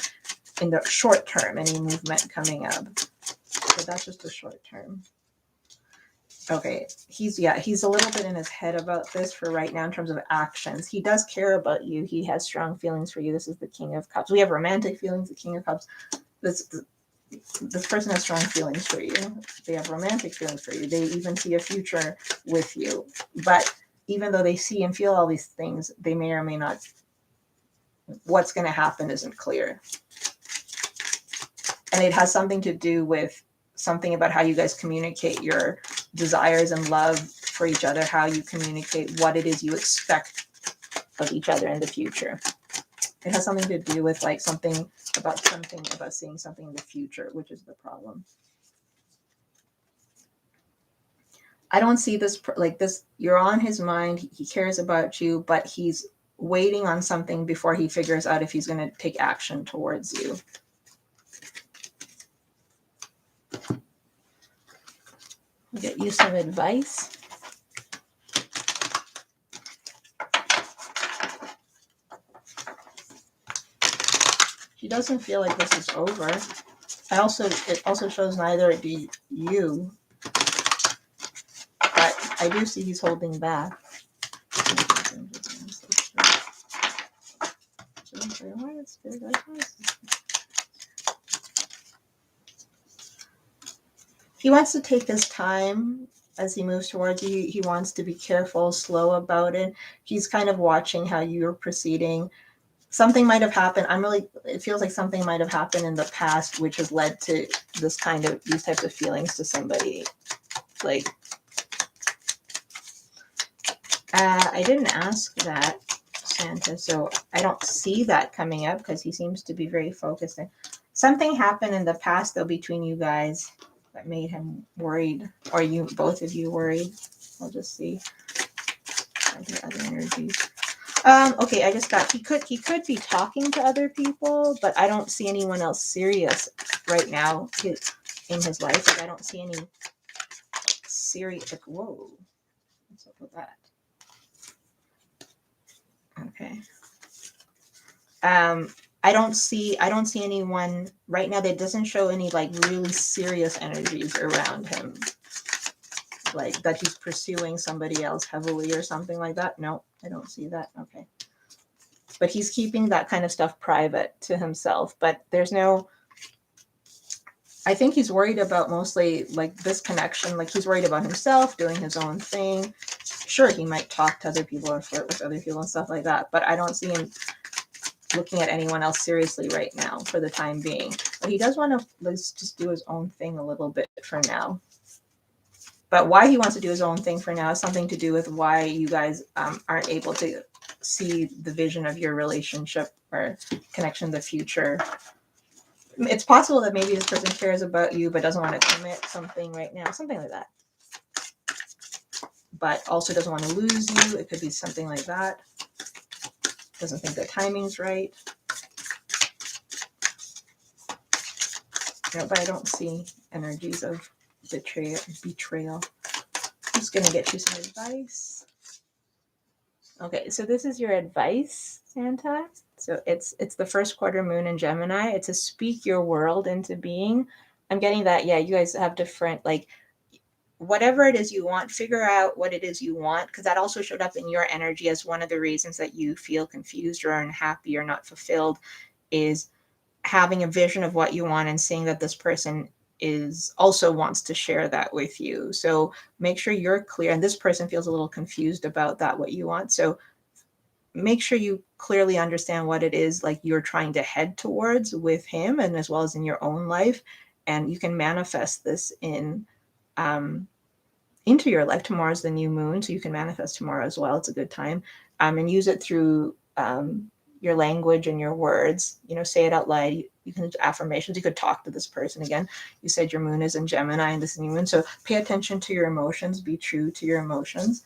in the short term, any movement coming up. So that's just a short term. Okay, he's a little bit in his head about this for right now in terms of actions. He does care about you. He has strong feelings for you. This is the King of Cups. We have romantic feelings, the King of Cups. This person has strong feelings for you. They have romantic feelings for you. They even see a future with you. But even though they see and feel all these things, they may or may not, what's going to happen isn't clear. And it has something to do with something about how you guys communicate your desires and love for each other, how you communicate what it is you expect of each other in the future. It has something to do with like something about seeing something in the future, which is the problem. I don't see this like this. You're on his mind. He cares about you, but he's waiting on something before he figures out if he's going to take action towards you. Get you some advice. She doesn't feel like this is over. It also shows neither do you, but I do see he's holding back. He wants to take his time as he moves towards you. He wants to be careful, slow about it. He's kind of watching how you're proceeding. Something might have happened. It feels like something might have happened in the past, which has led to these types of feelings to somebody. Like, I didn't ask that, Santa, so I don't see that coming up because he seems to be very focused. Something happened in the past, though, between you guys that made him worried, or both of you worried. I'll just see. Are there other energies? Okay, I just got he could be talking to other people, but I don't see anyone else serious right now. in his life. Like, I don't see any serious, like, whoa, what's up with that? Okay. I don't see anyone right now that doesn't show any like really serious energies around him, like that he's pursuing somebody else heavily or something like that. No, I don't see that. Okay. But he's keeping that kind of stuff private to himself. But there's no, I think he's worried about mostly like this connection. Like, he's worried about himself doing his own thing. Sure, he might talk to other people or flirt with other people and stuff like that, but I don't see him looking at anyone else seriously right now for the time being. But he does want to just do his own thing a little bit for now. But why he wants to do his own thing for now is something to do with why you guys aren't able to see the vision of your relationship or connection in the future. It's possible that maybe this person cares about you but doesn't want to commit something right now, something like that. But also doesn't want to lose you. It could be something like that. Doesn't think the timing's right. No, but I don't see energies of betrayal. I'm just going to get you some advice. Okay, so this is your advice, Santa. So it's the first quarter moon in Gemini. It's to speak your world into being. I'm getting that, yeah, you guys have different, like, whatever it is you want, figure out what it is you want, because that also showed up in your energy as one of the reasons that you feel confused or unhappy or not fulfilled, is having a vision of what you want and seeing that this person is also wants to share that with you. So make sure you're clear, and this person feels a little confused about that, what you want. So make sure you clearly understand what it is like you're trying to head towards with him, and as well as in your own life, and you can manifest this in into your life. Tomorrow's the new moon, so you can manifest tomorrow as well. It's a good time, and use it through your language and your words. You know, say it out loud. You can do affirmations. You could talk to this person again. You said your moon is in Gemini and this new moon, so pay attention to your emotions. Be true to your emotions.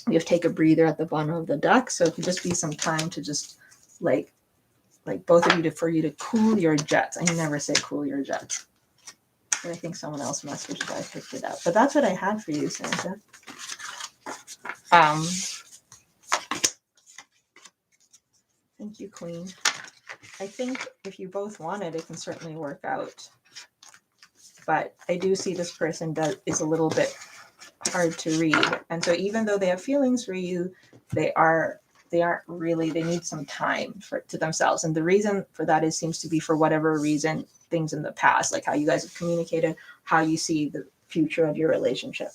You have to take a breather at the bottom of the deck, so it could just be some time to just like both of you for you to cool your jets. I never say cool your jets. I think someone else messaged that I picked it up. But that's what I had for you, Santa. Thank you, Queen. I think if you both want it, it can certainly work out. But I do see this person is a little bit hard to read. And so even though they have feelings for you, they aren't really, they need some time to themselves. And the reason for that seems to be for whatever reason, things in the past, like how you guys have communicated, how you see the future of your relationship.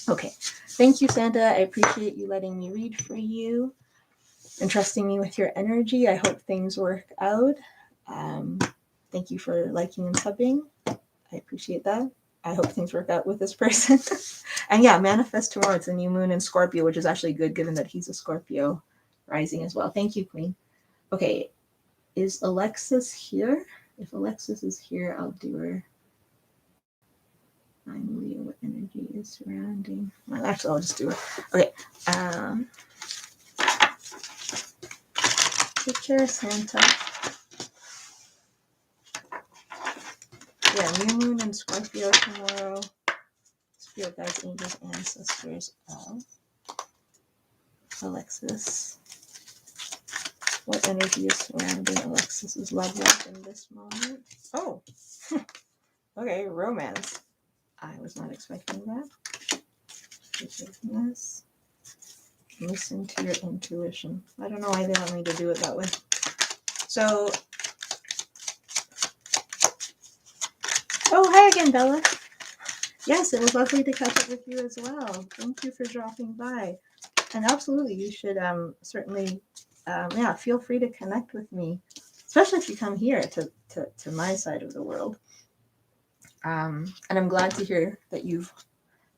Okay. Thank you, Santa. I appreciate you letting me read for you and trusting me with your energy. I hope things work out. Thank you for liking and subbing. I appreciate that. I hope things work out with this person. And yeah, manifest tomorrow. It's a new moon in Scorpio, which is actually good given that he's a Scorpio rising as well. Thank you, Queen. Okay. Is Alexis here? If Alexis is here, I'll do her. I'm Leo. What energy is surrounding? Well, actually, I'll just do it. Okay. Picture Santa. Yeah, new moon in Scorpio tomorrow. Spirit guides, angels, ancestors of Alexis. What energy is surrounding Alexis's love life in this moment? Oh, okay, romance. I was not expecting that. Forgiveness. Listen to your intuition. I don't know why they want me to do it that way. So, oh, hi again, Bella. Yes, it was lovely to catch up with you as well. Thank you for dropping by. And absolutely, you should certainly, feel free to connect with me, especially if you come here to my side of the world. And I'm glad to hear that you've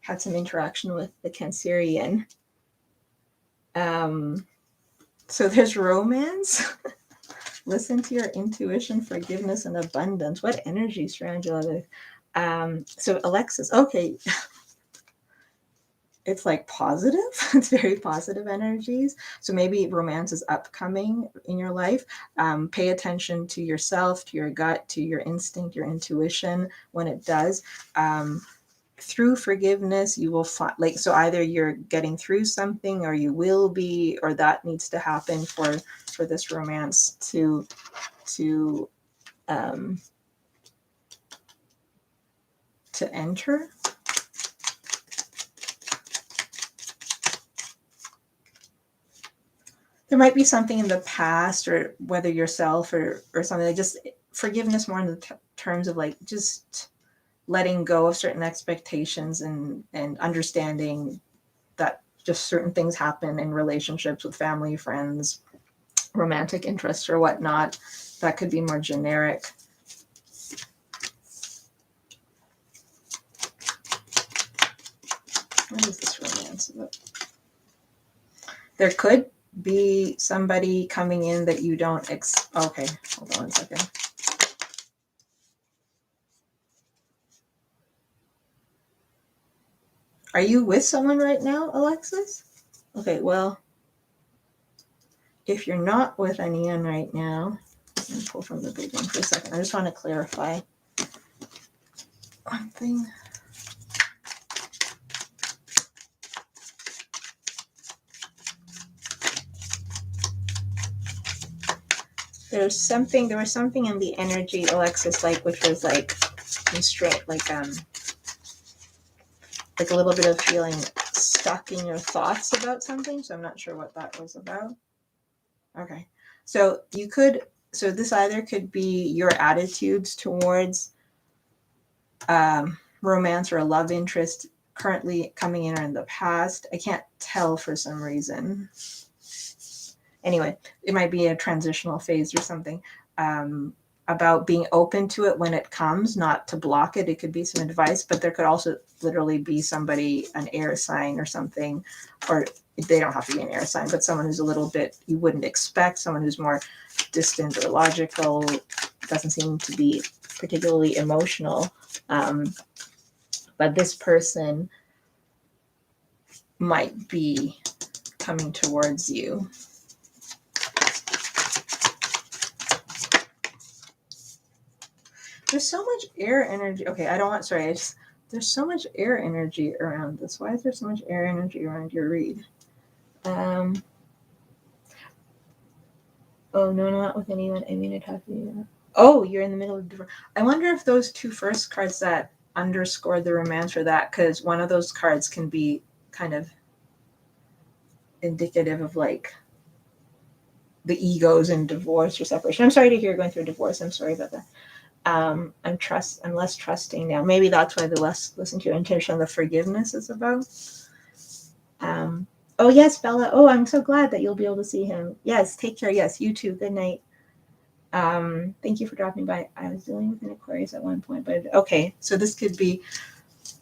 had some interaction with the Cancerian. So there's romance. Listen to your intuition, forgiveness, and abundance. What energy surround you with? So Alexis, okay. it's like positive. It's very positive energies. So maybe romance is upcoming in your life. Pay attention to yourself, to your gut, to your instinct, your intuition when it does. Through forgiveness, you will find, like, so either you're getting through something, or you will be, or that needs to happen for this romance to um, to enter. There might be something in the past, or whether yourself or something, like just forgiveness more in the terms of like just letting go of certain expectations and understanding that just certain things happen in relationships with family, friends, romantic interests or whatnot. That could be more generic. What is this romance about? There could be somebody coming in that you don't okay, hold on 1 second. Are you with someone right now, Alexis? Okay, well, if you're not with anyone right now, let me pull from the big one for a second. I just want to clarify one thing. There was something in the energy, Alexis, like, which was like constraint, like a little bit of feeling stuck in your thoughts about something. So I'm not sure what that was about. Okay. So this either could be your attitudes towards romance or a love interest currently coming in or in the past. I can't tell for some reason. Anyway, it might be a transitional phase or something. About being open to it when it comes, not to block it. It could be some advice, but there could also literally be somebody, an air sign or something, or they don't have to be an air sign, but someone who's a little bit, you wouldn't expect, someone who's more distant or logical, doesn't seem to be particularly emotional. But this person might be coming towards you. There's so much air energy. Okay, there's so much air energy around this. Why is there so much air energy around your read? Oh, no, not with anyone. I mean, it'd have to be. Oh, you're in the middle of divorce. I wonder if those two first cards that underscored the romance for that, because one of those cards can be kind of indicative of like the egos in divorce or separation. I'm sorry to hear you're going through a divorce. I'm sorry about that. I'm less trusting now. Maybe that's why the less listen to your intuition, the forgiveness is about. Oh yes, Bella. Oh, I'm so glad that you'll be able to see him. Yes, take care. Yes, you too. Good night. Thank you for dropping by. I was dealing with an Aquarius at one point, but okay. So this could be,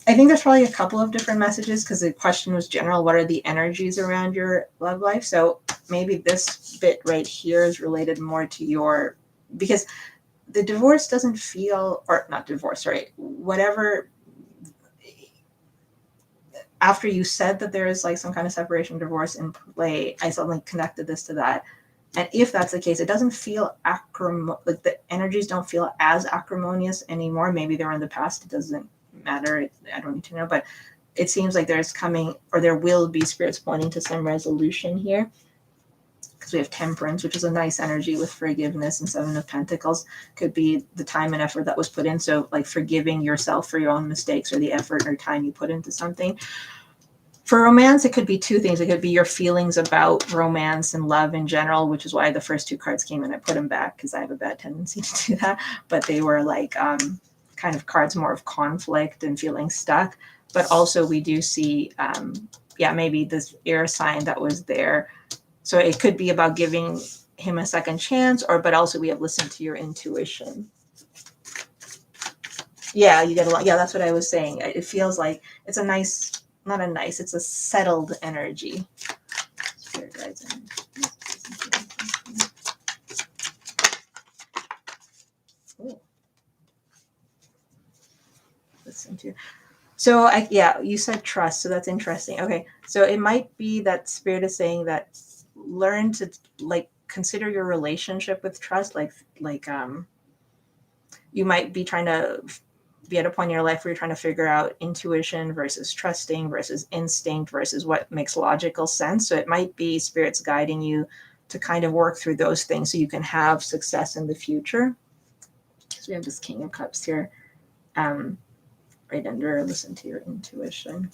I think there's probably a couple of different messages because the question was general. What are the energies around your love life? So maybe this bit right here is related more to your, because the divorce doesn't feel, or not divorce, sorry, whatever, after you said that there is like some kind of separation divorce in play, I suddenly connected this to that. And if that's the case, it doesn't feel like the energies don't feel as acrimonious anymore. Maybe they were in the past. It doesn't matter. I don't need to know. But it seems like there's coming, or there will be, spirits pointing to some resolution here. Because we have temperance, which is a nice energy with forgiveness, and Seven of Pentacles could be the time and effort that was put in. So like forgiving yourself for your own mistakes or the effort or time you put into something. For romance, it could be two things. It could be your feelings about romance and love in general, which is why the first two cards came in. I put them back because I have a bad tendency to do that. But they were like kind of cards more of conflict and feeling stuck. But also we do see, maybe this air sign that was there. So it could be about giving him a second chance, but also we have listened to your intuition. Yeah, you get a lot. Yeah, that's what I was saying. It feels like it's it's a settled energy. Spirit guides. Listen to. So yeah, you said trust, so that's interesting. Okay, so it might be that spirit is saying that learn to like consider your relationship with trust, like you might be trying to be at a point in your life where you're trying to figure out intuition versus trusting versus instinct versus what makes logical sense. So it might be spirits guiding you to kind of work through those things so you can have success in the future. So we have this King of Cups here, right under listen to your intuition.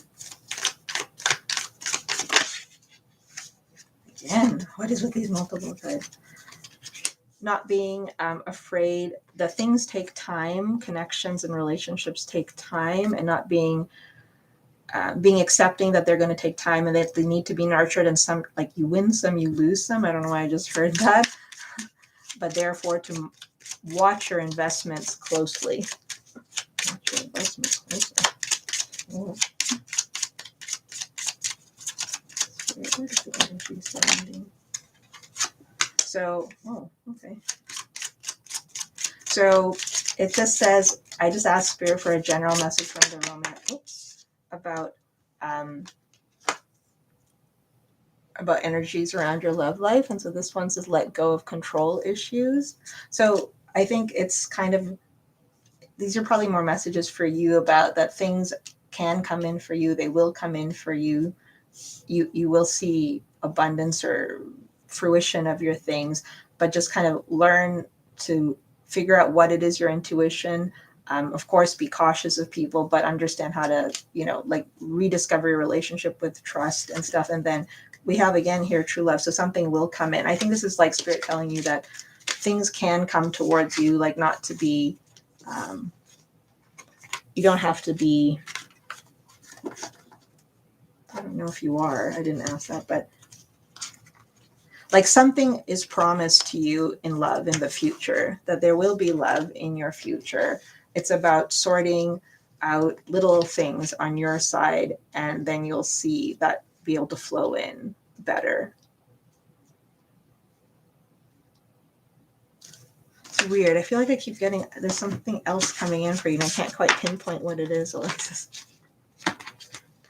Again, what is with these multiple cards? Not being afraid that things take time, connections and relationships take time, and not being accepting that they're going to take time and that they need to be nurtured, and some, like, you win some, you lose some. I don't know why I just heard that. But therefore to watch your investments closely. Watch your investments closely. Oh. What is the energy surrounding? So, oh, okay. So it just says, I just asked Spirit for a general message from the romance about energies around your love life. And so this one says, let go of control issues. So I think it's kind of, these are probably more messages for you about that things can come in for you. They will come in for you. You will see abundance or fruition of your things, but just kind of learn to figure out what it is, your intuition. Of course, be cautious of people, but understand how to, like, rediscover your relationship with trust and stuff. And then we have again here true love. So something will come in. I think this is like Spirit telling you that things can come towards you, like not to be, you don't have to be, I don't know if you are, I didn't ask that, but like something is promised to you in love in the future, that there will be love in your future. It's about sorting out little things on your side, and then you'll see that be able to flow in better. It's weird. I feel like I keep getting, there's something else coming in for you, and I can't quite pinpoint what it is, Alexis.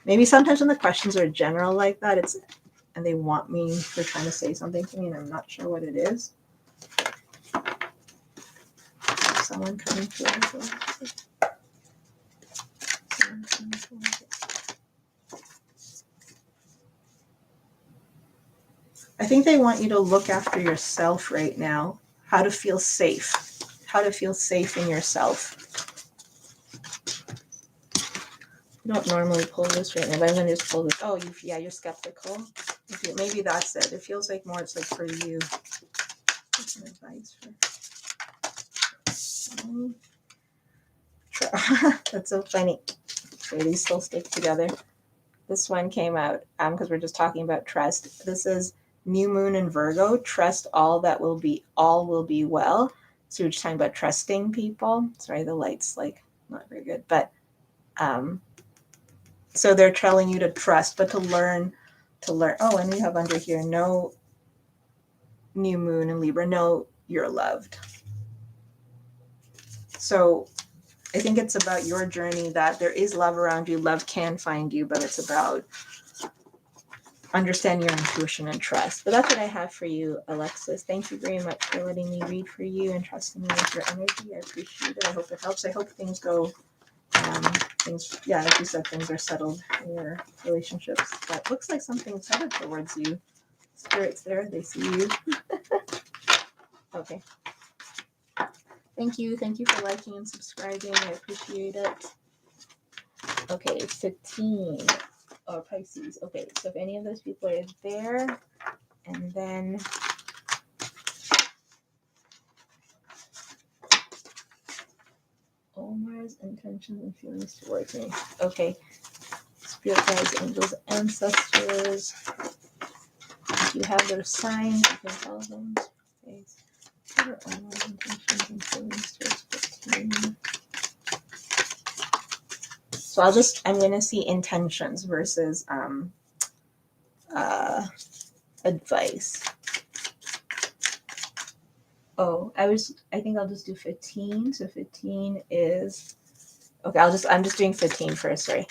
Maybe sometimes when the questions are general like that, it's, and they want me, they're trying to say something to me, and I'm not sure what it is. Someone coming through. I think they want you to look after yourself right now, how to feel safe in yourself. I don't normally pull this right now, but I'm going to just pull this. Oh, you're skeptical. Maybe that's it. It feels like more it's like for you. What's some advice for? That's so funny. Okay, these still stick together. This one came out because we're just talking about trust. This is New Moon in Virgo. Trust all will be well. So we're just talking about trusting people. Sorry, the light's like not very good, but so they're telling you to trust, but to learn. Oh, and we have under here, no New Moon in Libra. No, you're loved. So I think it's about your journey, that there is love around you. Love can find you, but it's about understand your intuition and trust. But that's what I have for you, Alexis. Thank you very much for letting me read for you and trusting me with your energy. I appreciate it. I hope it helps. I hope things go, like you said, things are settled in your relationships. But looks like something's headed towards you. Spirits there, they see you. Okay. Thank you for liking and subscribing. I appreciate it. Okay, 15. Or Pisces. Okay, so if any of those people are there, and then Omar's intentions and feelings towards me. Okay, spirit guides, angels, ancestors. If you have their signs, you can tell them. Okay, what are Omar's intentions and feelings towards 15? So I'm going to see intentions versus advice. Oh, I think I'll just do 15. So 15 is Okay, I'm just doing 15 first, sorry.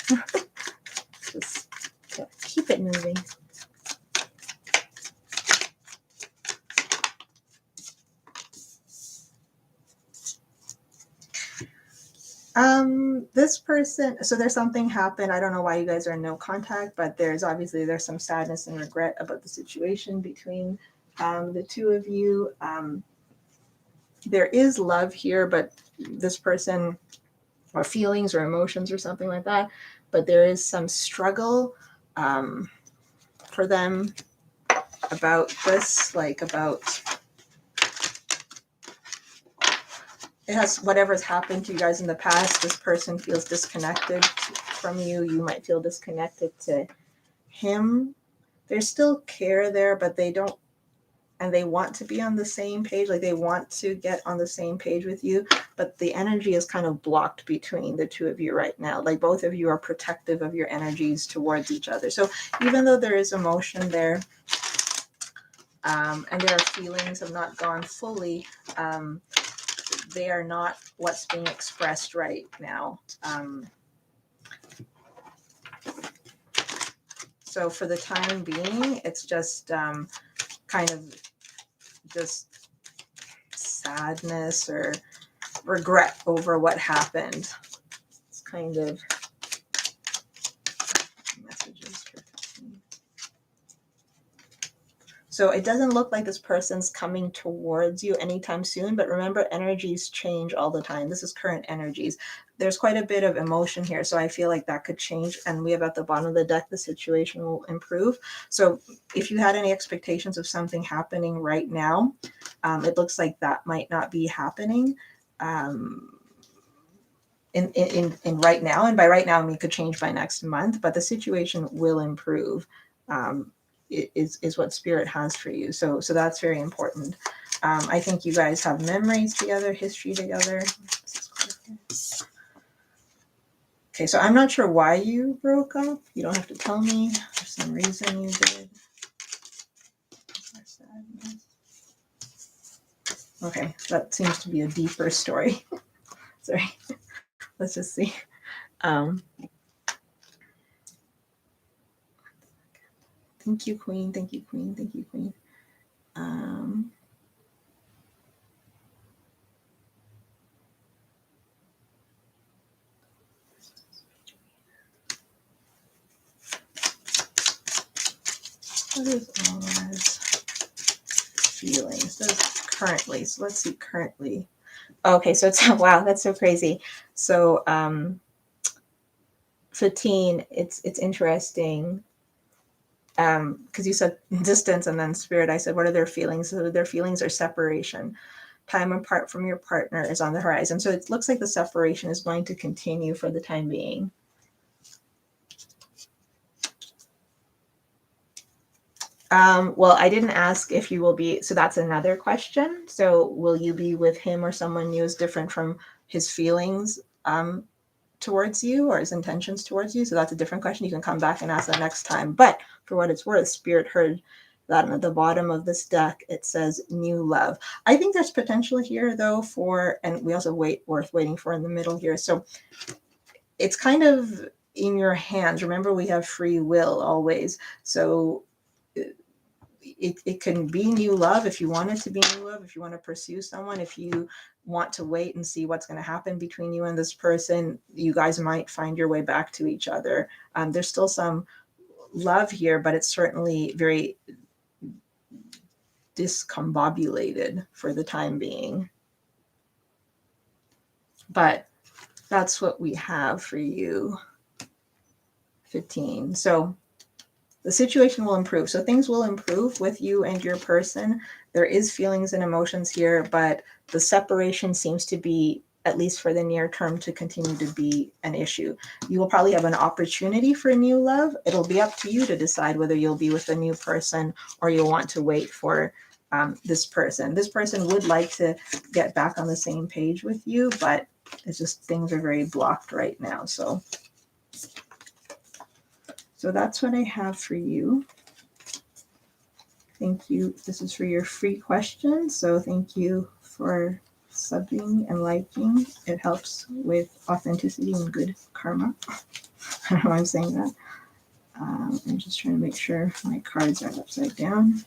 Just to keep it moving. This person, so there's something happened. I don't know why you guys are in no contact, but there's some sadness and regret about the situation between the two of you. There is love here, but this person, or feelings or emotions or something like that, but there is some struggle for them about this, like about it has whatever's happened to you guys in the past. This person feels disconnected from you. You might feel disconnected to him. There's still care there, but they don't, and they want to be on the same page. Like they want to get on the same page with you, but the energy is kind of blocked between the two of you right now. Like both of you are protective of your energies towards each other. So even though there is emotion there, and there are feelings have not gone fully, they are not what's being expressed right now. So for the time being, it's just kind of just sadness or regret over what happened. It's kind of messages for so it doesn't look like this person's coming towards you anytime soon, but remember, energies change all the time. This is current energies. There's quite a bit of emotion here, so I feel like that could change. And we have at the bottom of the deck, the situation will improve. So if you had any expectations of something happening right now, it looks like that might not be happening. In right now, and by right now I mean it could change by next month, but the situation will improve. Is what spirit has for you. So that's very important. I think you guys have memories together, history together. Okay, so I'm not sure why you broke up. You don't have to tell me. For some reason you did. Okay, that seems to be a deeper story. Sorry. Let's just see. Thank you, Queen. Thank you, Queen. Thank you, Queen. What is all this feelings? That's currently. So let's see currently. Okay, so it's wow, that's so crazy. So 15, it's interesting. Because you said distance and then spirit. I said, what are their feelings? So their feelings are separation. Time apart from your partner is on the horizon. So it looks like the separation is going to continue for the time being. Well, I didn't ask if you will be, so that's another question. So will you be with him or someone new is different from his feelings towards you or his intentions towards you? So that's a different question. You can come back and ask that next time. But for what it's worth, Spirit heard that at the bottom of this deck, it says new love. I think there's potential here though for, and we also worth waiting for in the middle here. So it's kind of in your hands. Remember, we have free will always. So it can be new love if you want it to be new love, if you want to pursue someone, if you want to wait and see what's going to happen between you and this person, you guys might find your way back to each other. There's still some love here, but it's certainly very discombobulated for the time being. But that's what we have for you, 15. So the situation will improve. So things will improve with you and your person. There is feelings and emotions here, but the separation seems to be, at least for the near term, to continue to be an issue. You will probably have an opportunity for new love. It'll be up to you to decide whether you'll be with a new person or you'll want to wait for this person. This person would like to get back on the same page with you, but it's just things are very blocked right now. So that's what I have for you. Thank you. This is for your free question. So thank you for subbing and liking. It helps with authenticity and good karma. I don't know why I'm saying that. I'm just trying to make sure my cards aren't upside down.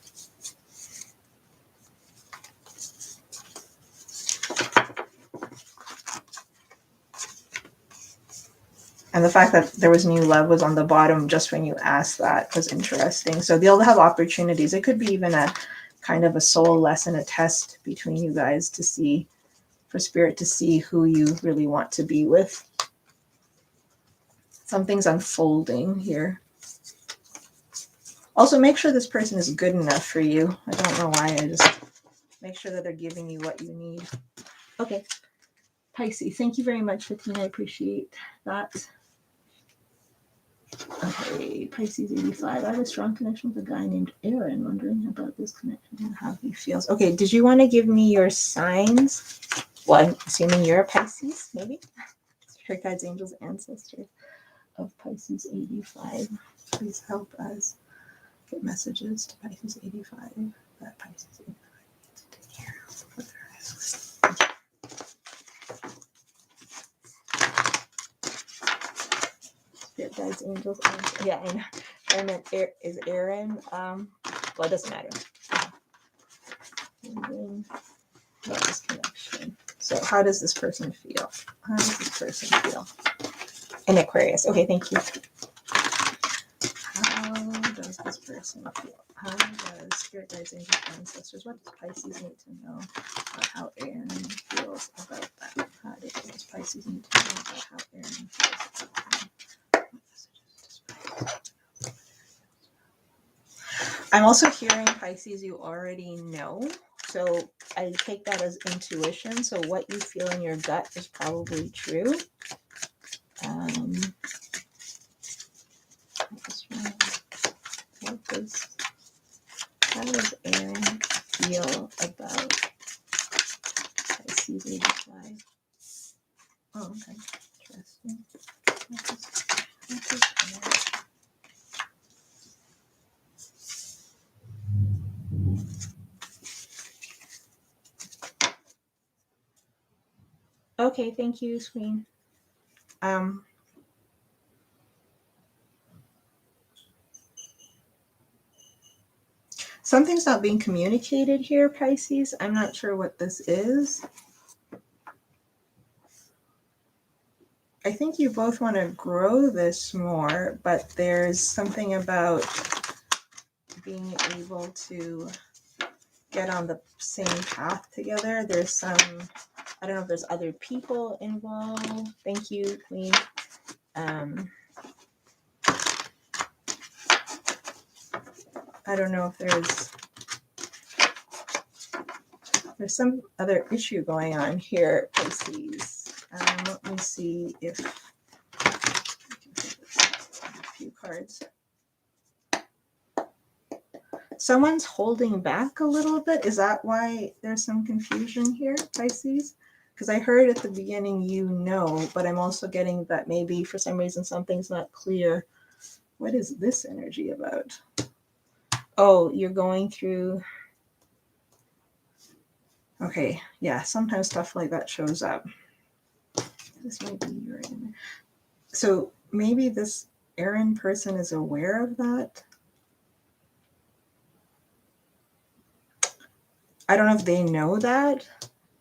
And the fact that there was new love was on the bottom just when you asked that was interesting. So they'll have opportunities. It could be even a kind of a soul lesson, a test between you guys to see, for spirit to see who you really want to be with. Something's unfolding here. Also, make sure this person is good enough for you. I don't know why. I just make sure that they're giving you what you need. Okay. Pisces, thank you very much, Fatina. I appreciate that. Okay, Pisces 85. I have a strong connection with a guy named Aaron. Wondering about this connection and how he feels. Okay, did you want to give me your signs? Well, I'm assuming you're a Pisces, maybe? Spirit guides, angels, ancestors of Pisces 85. Please help us get messages to Pisces 85. That Pisces 85 needs to take care of what their risks. Spirit guides, angels, yeah, I know. I meant is Aaron. Well, it doesn't matter. And then this connection. So, how does this person feel? How does this person feel? An Aquarius. Okay, thank you. How does this person feel? How does Spirit guides, angels, ancestors? What does Pisces need to know about how Aaron feels about that? How does Pisces need to know about how Aaron feels about that? I'm also hearing, Pisces, you already know. So I take that as intuition. So what you feel in your gut is probably true. How does Aaron feel about Pisces 85? Oh, okay. Interesting. What does Aaron... Okay, thank you, Queen. Something's not being communicated here, Pisces. I'm not sure what this is. I think you both want to grow this more, but there's something about being able to get on the same path together. There's some, I don't know if there's other people involved. Thank you, Queen. I don't know if there's some other issue going on here, Pisces. Let me see if I can put a few cards. Someone's holding back a little bit. Is that why there's some confusion here, Pisces? Because I heard at the beginning, you know, but I'm also getting that maybe for some reason something's not clear. What is this energy about? Oh, you're going through... Okay, yeah, sometimes stuff like that shows up. This might be your... So maybe this Aaron person is aware of that. I don't know if they know that.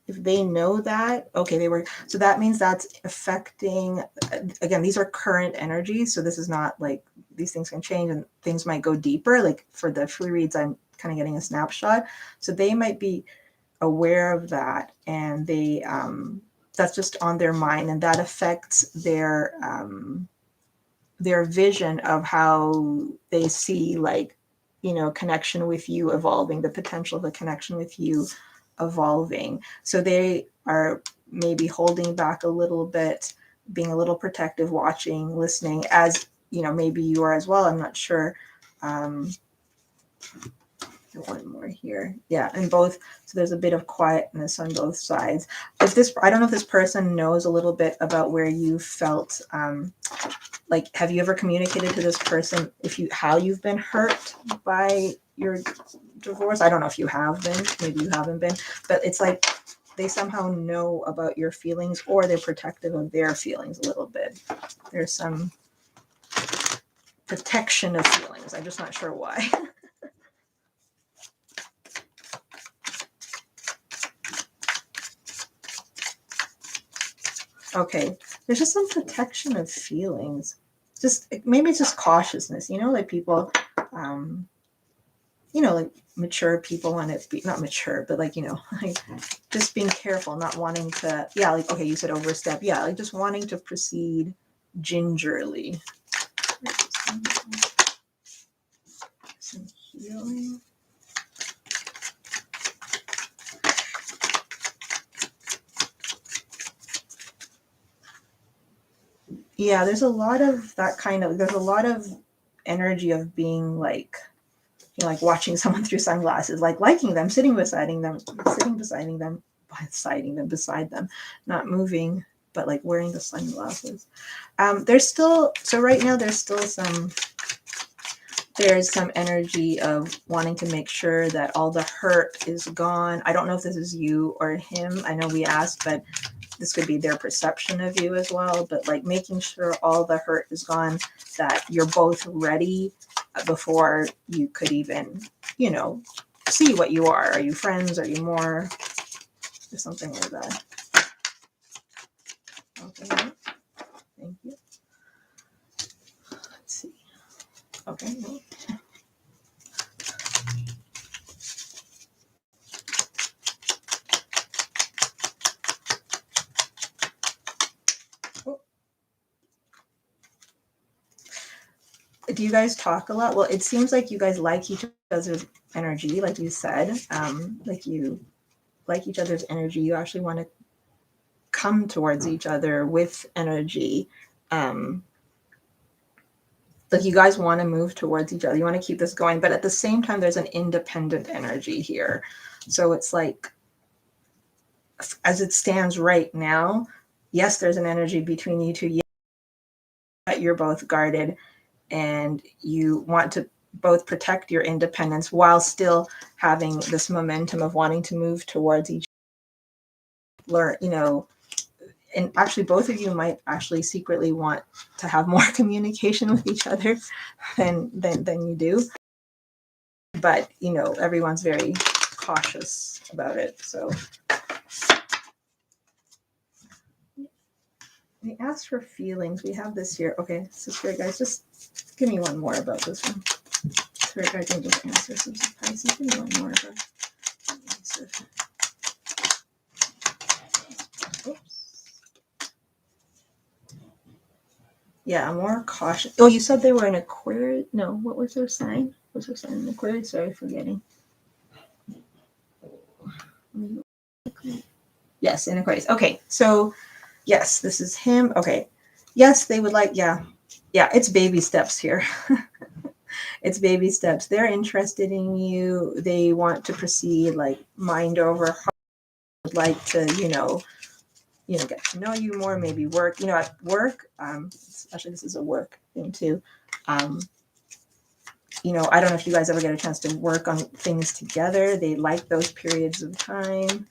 If they know that, okay, they were... So that means that's affecting... Again, these are current energies, so this is not like... These things can change and things might go deeper. Like for the free reads, I'm kind of getting a snapshot. So they might be aware of that, and they... that's just on their mind, and that affects their vision of how they see, like, you know, connection with you evolving, the potential of a connection with you evolving. So they are maybe holding back a little bit, being a little protective, watching, listening, as, you know, maybe you are as well. I'm not sure. One more here. Yeah, and both. So there's a bit of quietness on both sides. If this, I don't know if this person knows a little bit about where you felt, like, have you ever communicated to this person how you've been hurt by your divorce? I don't know if you have been, maybe you haven't been, but it's like they somehow know about your feelings, or they're protective of their feelings a little bit. There's some protection of feelings. I'm just not sure why. Okay, there's just some protection of feelings. Just maybe it's just cautiousness, you know, like people, you know, like mature people want to be not mature, but like, you know, like just being careful, not wanting to, yeah, like, okay, you said overstep. Yeah, like just wanting to proceed gingerly. Some healing. Yeah, there's a lot of that kind of, there's a lot of energy of being like, you know, like watching someone through sunglasses, like liking them, beside them, not moving, but like wearing the sunglasses. There's still, so right now there's some energy of wanting to make sure that all the hurt is gone. I don't know if this is you or him. I know we asked, but this could be their perception of you as well. But like making sure all the hurt is gone, that you're both ready before you could even, you know, see what you are. Are you friends? Are you more? Or something like that. Okay. Thank you. Let's see. Okay. Do you guys talk a lot? Well, it seems like you guys like each other's energy, like you said. Like you like each other's energy. You actually want to come towards each other with energy. Like you guys want to move towards each other. You want to keep this going, but at the same time, there's an independent energy here. So it's like, as it stands right now, yes, there's an energy between you two. Yes, you're both guarded, and you want to both protect your independence while still having this momentum of wanting to move towards each other, you know. And actually both of you might actually secretly want to have more communication with each other than you do, but you know, everyone's very cautious about it. So we asked for feelings. We have this here. Okay, so spirit guys, just give me one more about this one. Spirit guys can just answer some surprises. Give me one more about it. Yeah, more cautious. Oh, you said they were in Aquarius. No, what was their sign? What's their sign in Aquarius? Sorry, forgetting. Yes, in Aquarius. Okay, so yes, this is him. Okay, yes, they would like. Yeah, it's baby steps here. It's baby steps. They're interested in you. They want to proceed like mind over heart. Would like to, get to know you more. Maybe work. You know, at work. Especially this is a work thing too. I don't know if you guys ever get a chance to work on things together. They like those periods of time.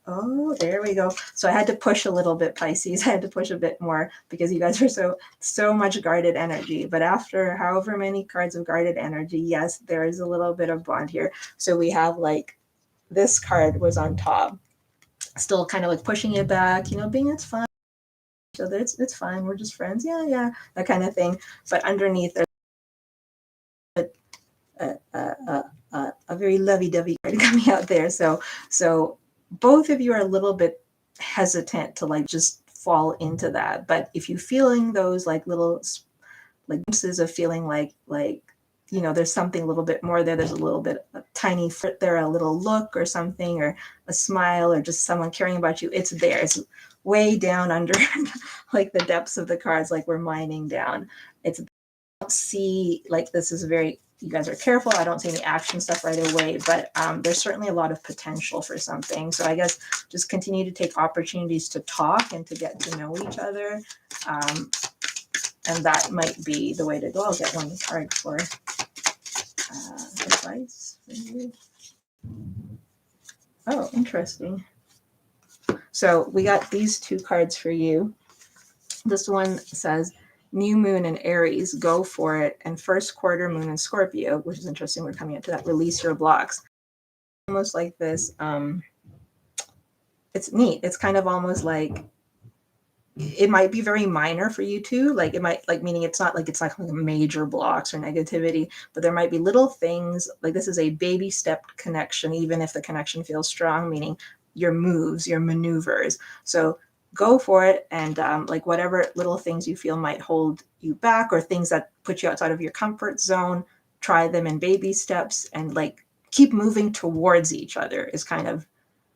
Oh, there we go. So I had to push a little bit, Pisces. I had to push a bit more because you guys are so much guarded energy. But after however many cards of guarded energy, yes, there is a little bit of bond here. So we have like this card was on top, still kind of like pushing it back, being it's fine. So it's fine. We're just friends. Yeah, that kind of thing. But underneath there's a very lovey-dovey card coming out there. So both of you are a little bit hesitant to like just fall into that. But if you're feeling those like little like glimpses of feeling like there's something a little bit more there. There's a little bit a tiny foot there, a little look or something, or a smile, or just someone caring about you. It's there. It's way down under like the depths of the cards, like we're mining down. It's see like this is very, you guys are careful. I don't see any action stuff right away, but there's certainly a lot of potential for something. So I guess just continue to take opportunities to talk and to get to know each other. And that might be the way to go. I'll get one card for advice for you. Oh, interesting. So we got these two cards for you. This one says new moon in Aries, go for it, and first quarter moon in Scorpio, which is interesting. We're coming into that. Release your blocks. Almost like this. It's neat. It's kind of almost like it might be very minor for you too. Like it might like meaning it's not like major blocks or negativity, but there might be little things like this is a baby step connection, even if the connection feels strong, meaning your moves, your maneuvers. So go for it, and like whatever little things you feel might hold you back or things that put you outside of your comfort zone, try them in baby steps and like keep moving towards each other is kind of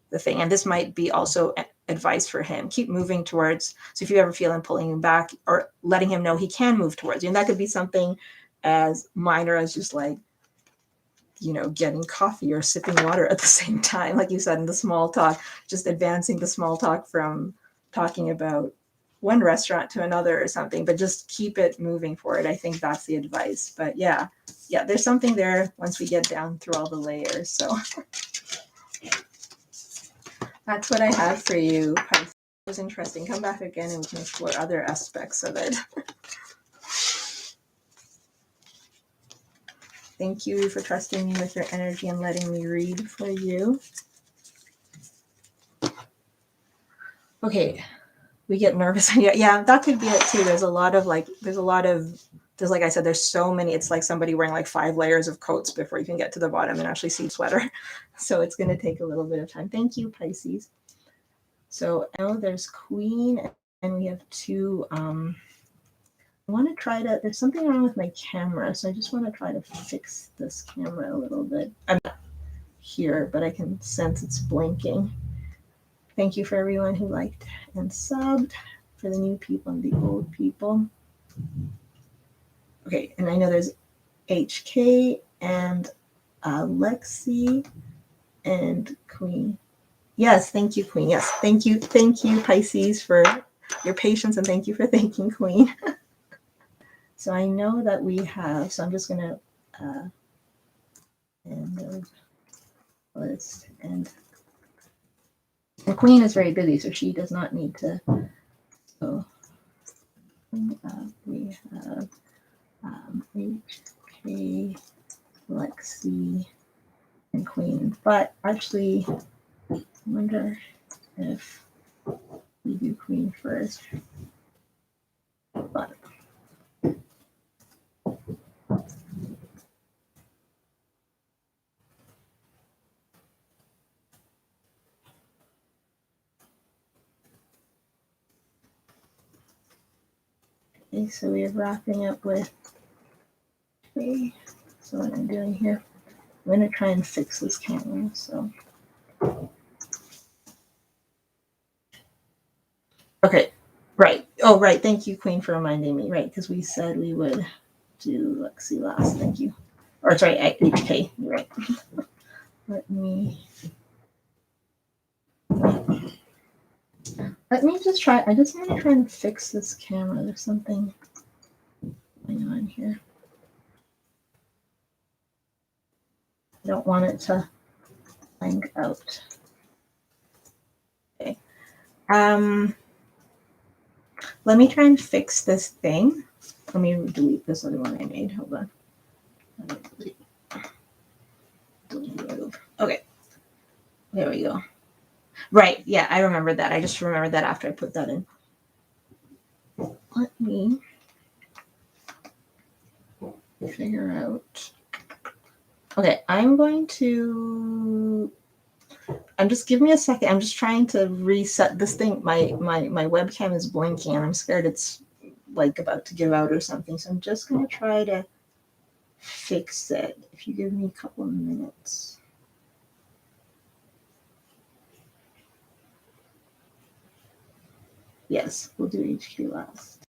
the thing. And this might be also advice for him. Keep moving towards. So if you ever feel him pulling him back or letting him know he can move towards you, and that could be something as minor as just like, you know, getting coffee or sipping water at the same time, like you said in the small talk, just advancing the small talk from talking about one restaurant to another or something, but just keep it moving forward. I think that's the advice. But yeah, there's something there once we get down through all the layers. So that's what I have for you. It was interesting. Come back again and we can explore other aspects of it. Thank you for trusting me with your energy and letting me read for you. Okay, we get nervous. Yeah, that could be it too. There's like I said, there's so many. It's like somebody wearing like 5 layers of coats before you can get to the bottom and actually see sweater. So it's going to take a little bit of time. Thank you, Pisces. So now there's Queen, and we have 2. I want to try to, there's something wrong with my camera, so I just want to try to fix this camera a little bit. I'm not here, but I can sense it's blinking. Thank you for everyone who liked and subbed, for the new people and the old people. Okay, and I know there's HK and Lexi and Queen. Yes, thank you, Queen. Yes, thank you, Pisces, for your patience, and thank you for thanking Queen. So I know that we have, so I'm just going to end the list. And Queen is very busy, so she does not need to. So we have HK, Lexi, and Queen. But actually, I wonder if we do Queen first. But okay, so we're wrapping up with okay. So what I'm doing here, I'm going to try and fix this camera. So okay, right. Oh, right. Thank you, Queen, for reminding me. Right, because we said we would do Lexi last. Thank you. Or sorry, HK. You're right. Let me just try. I just want to try and fix this camera. There's something going on here. I don't want it to blank out. Okay. Let me try and fix this thing. Let me delete this other one I made. Hold on. Delete. Okay. There we go. Right. Yeah, I remember that. I just remembered that after I put that in. Let me figure out. Okay, just give me a second. I'm just trying to reset this thing. My webcam is blinking and I'm scared it's like about to give out or something. So I'm just going to try to fix it. If you give me a couple of minutes. Yes, we'll do HQ last.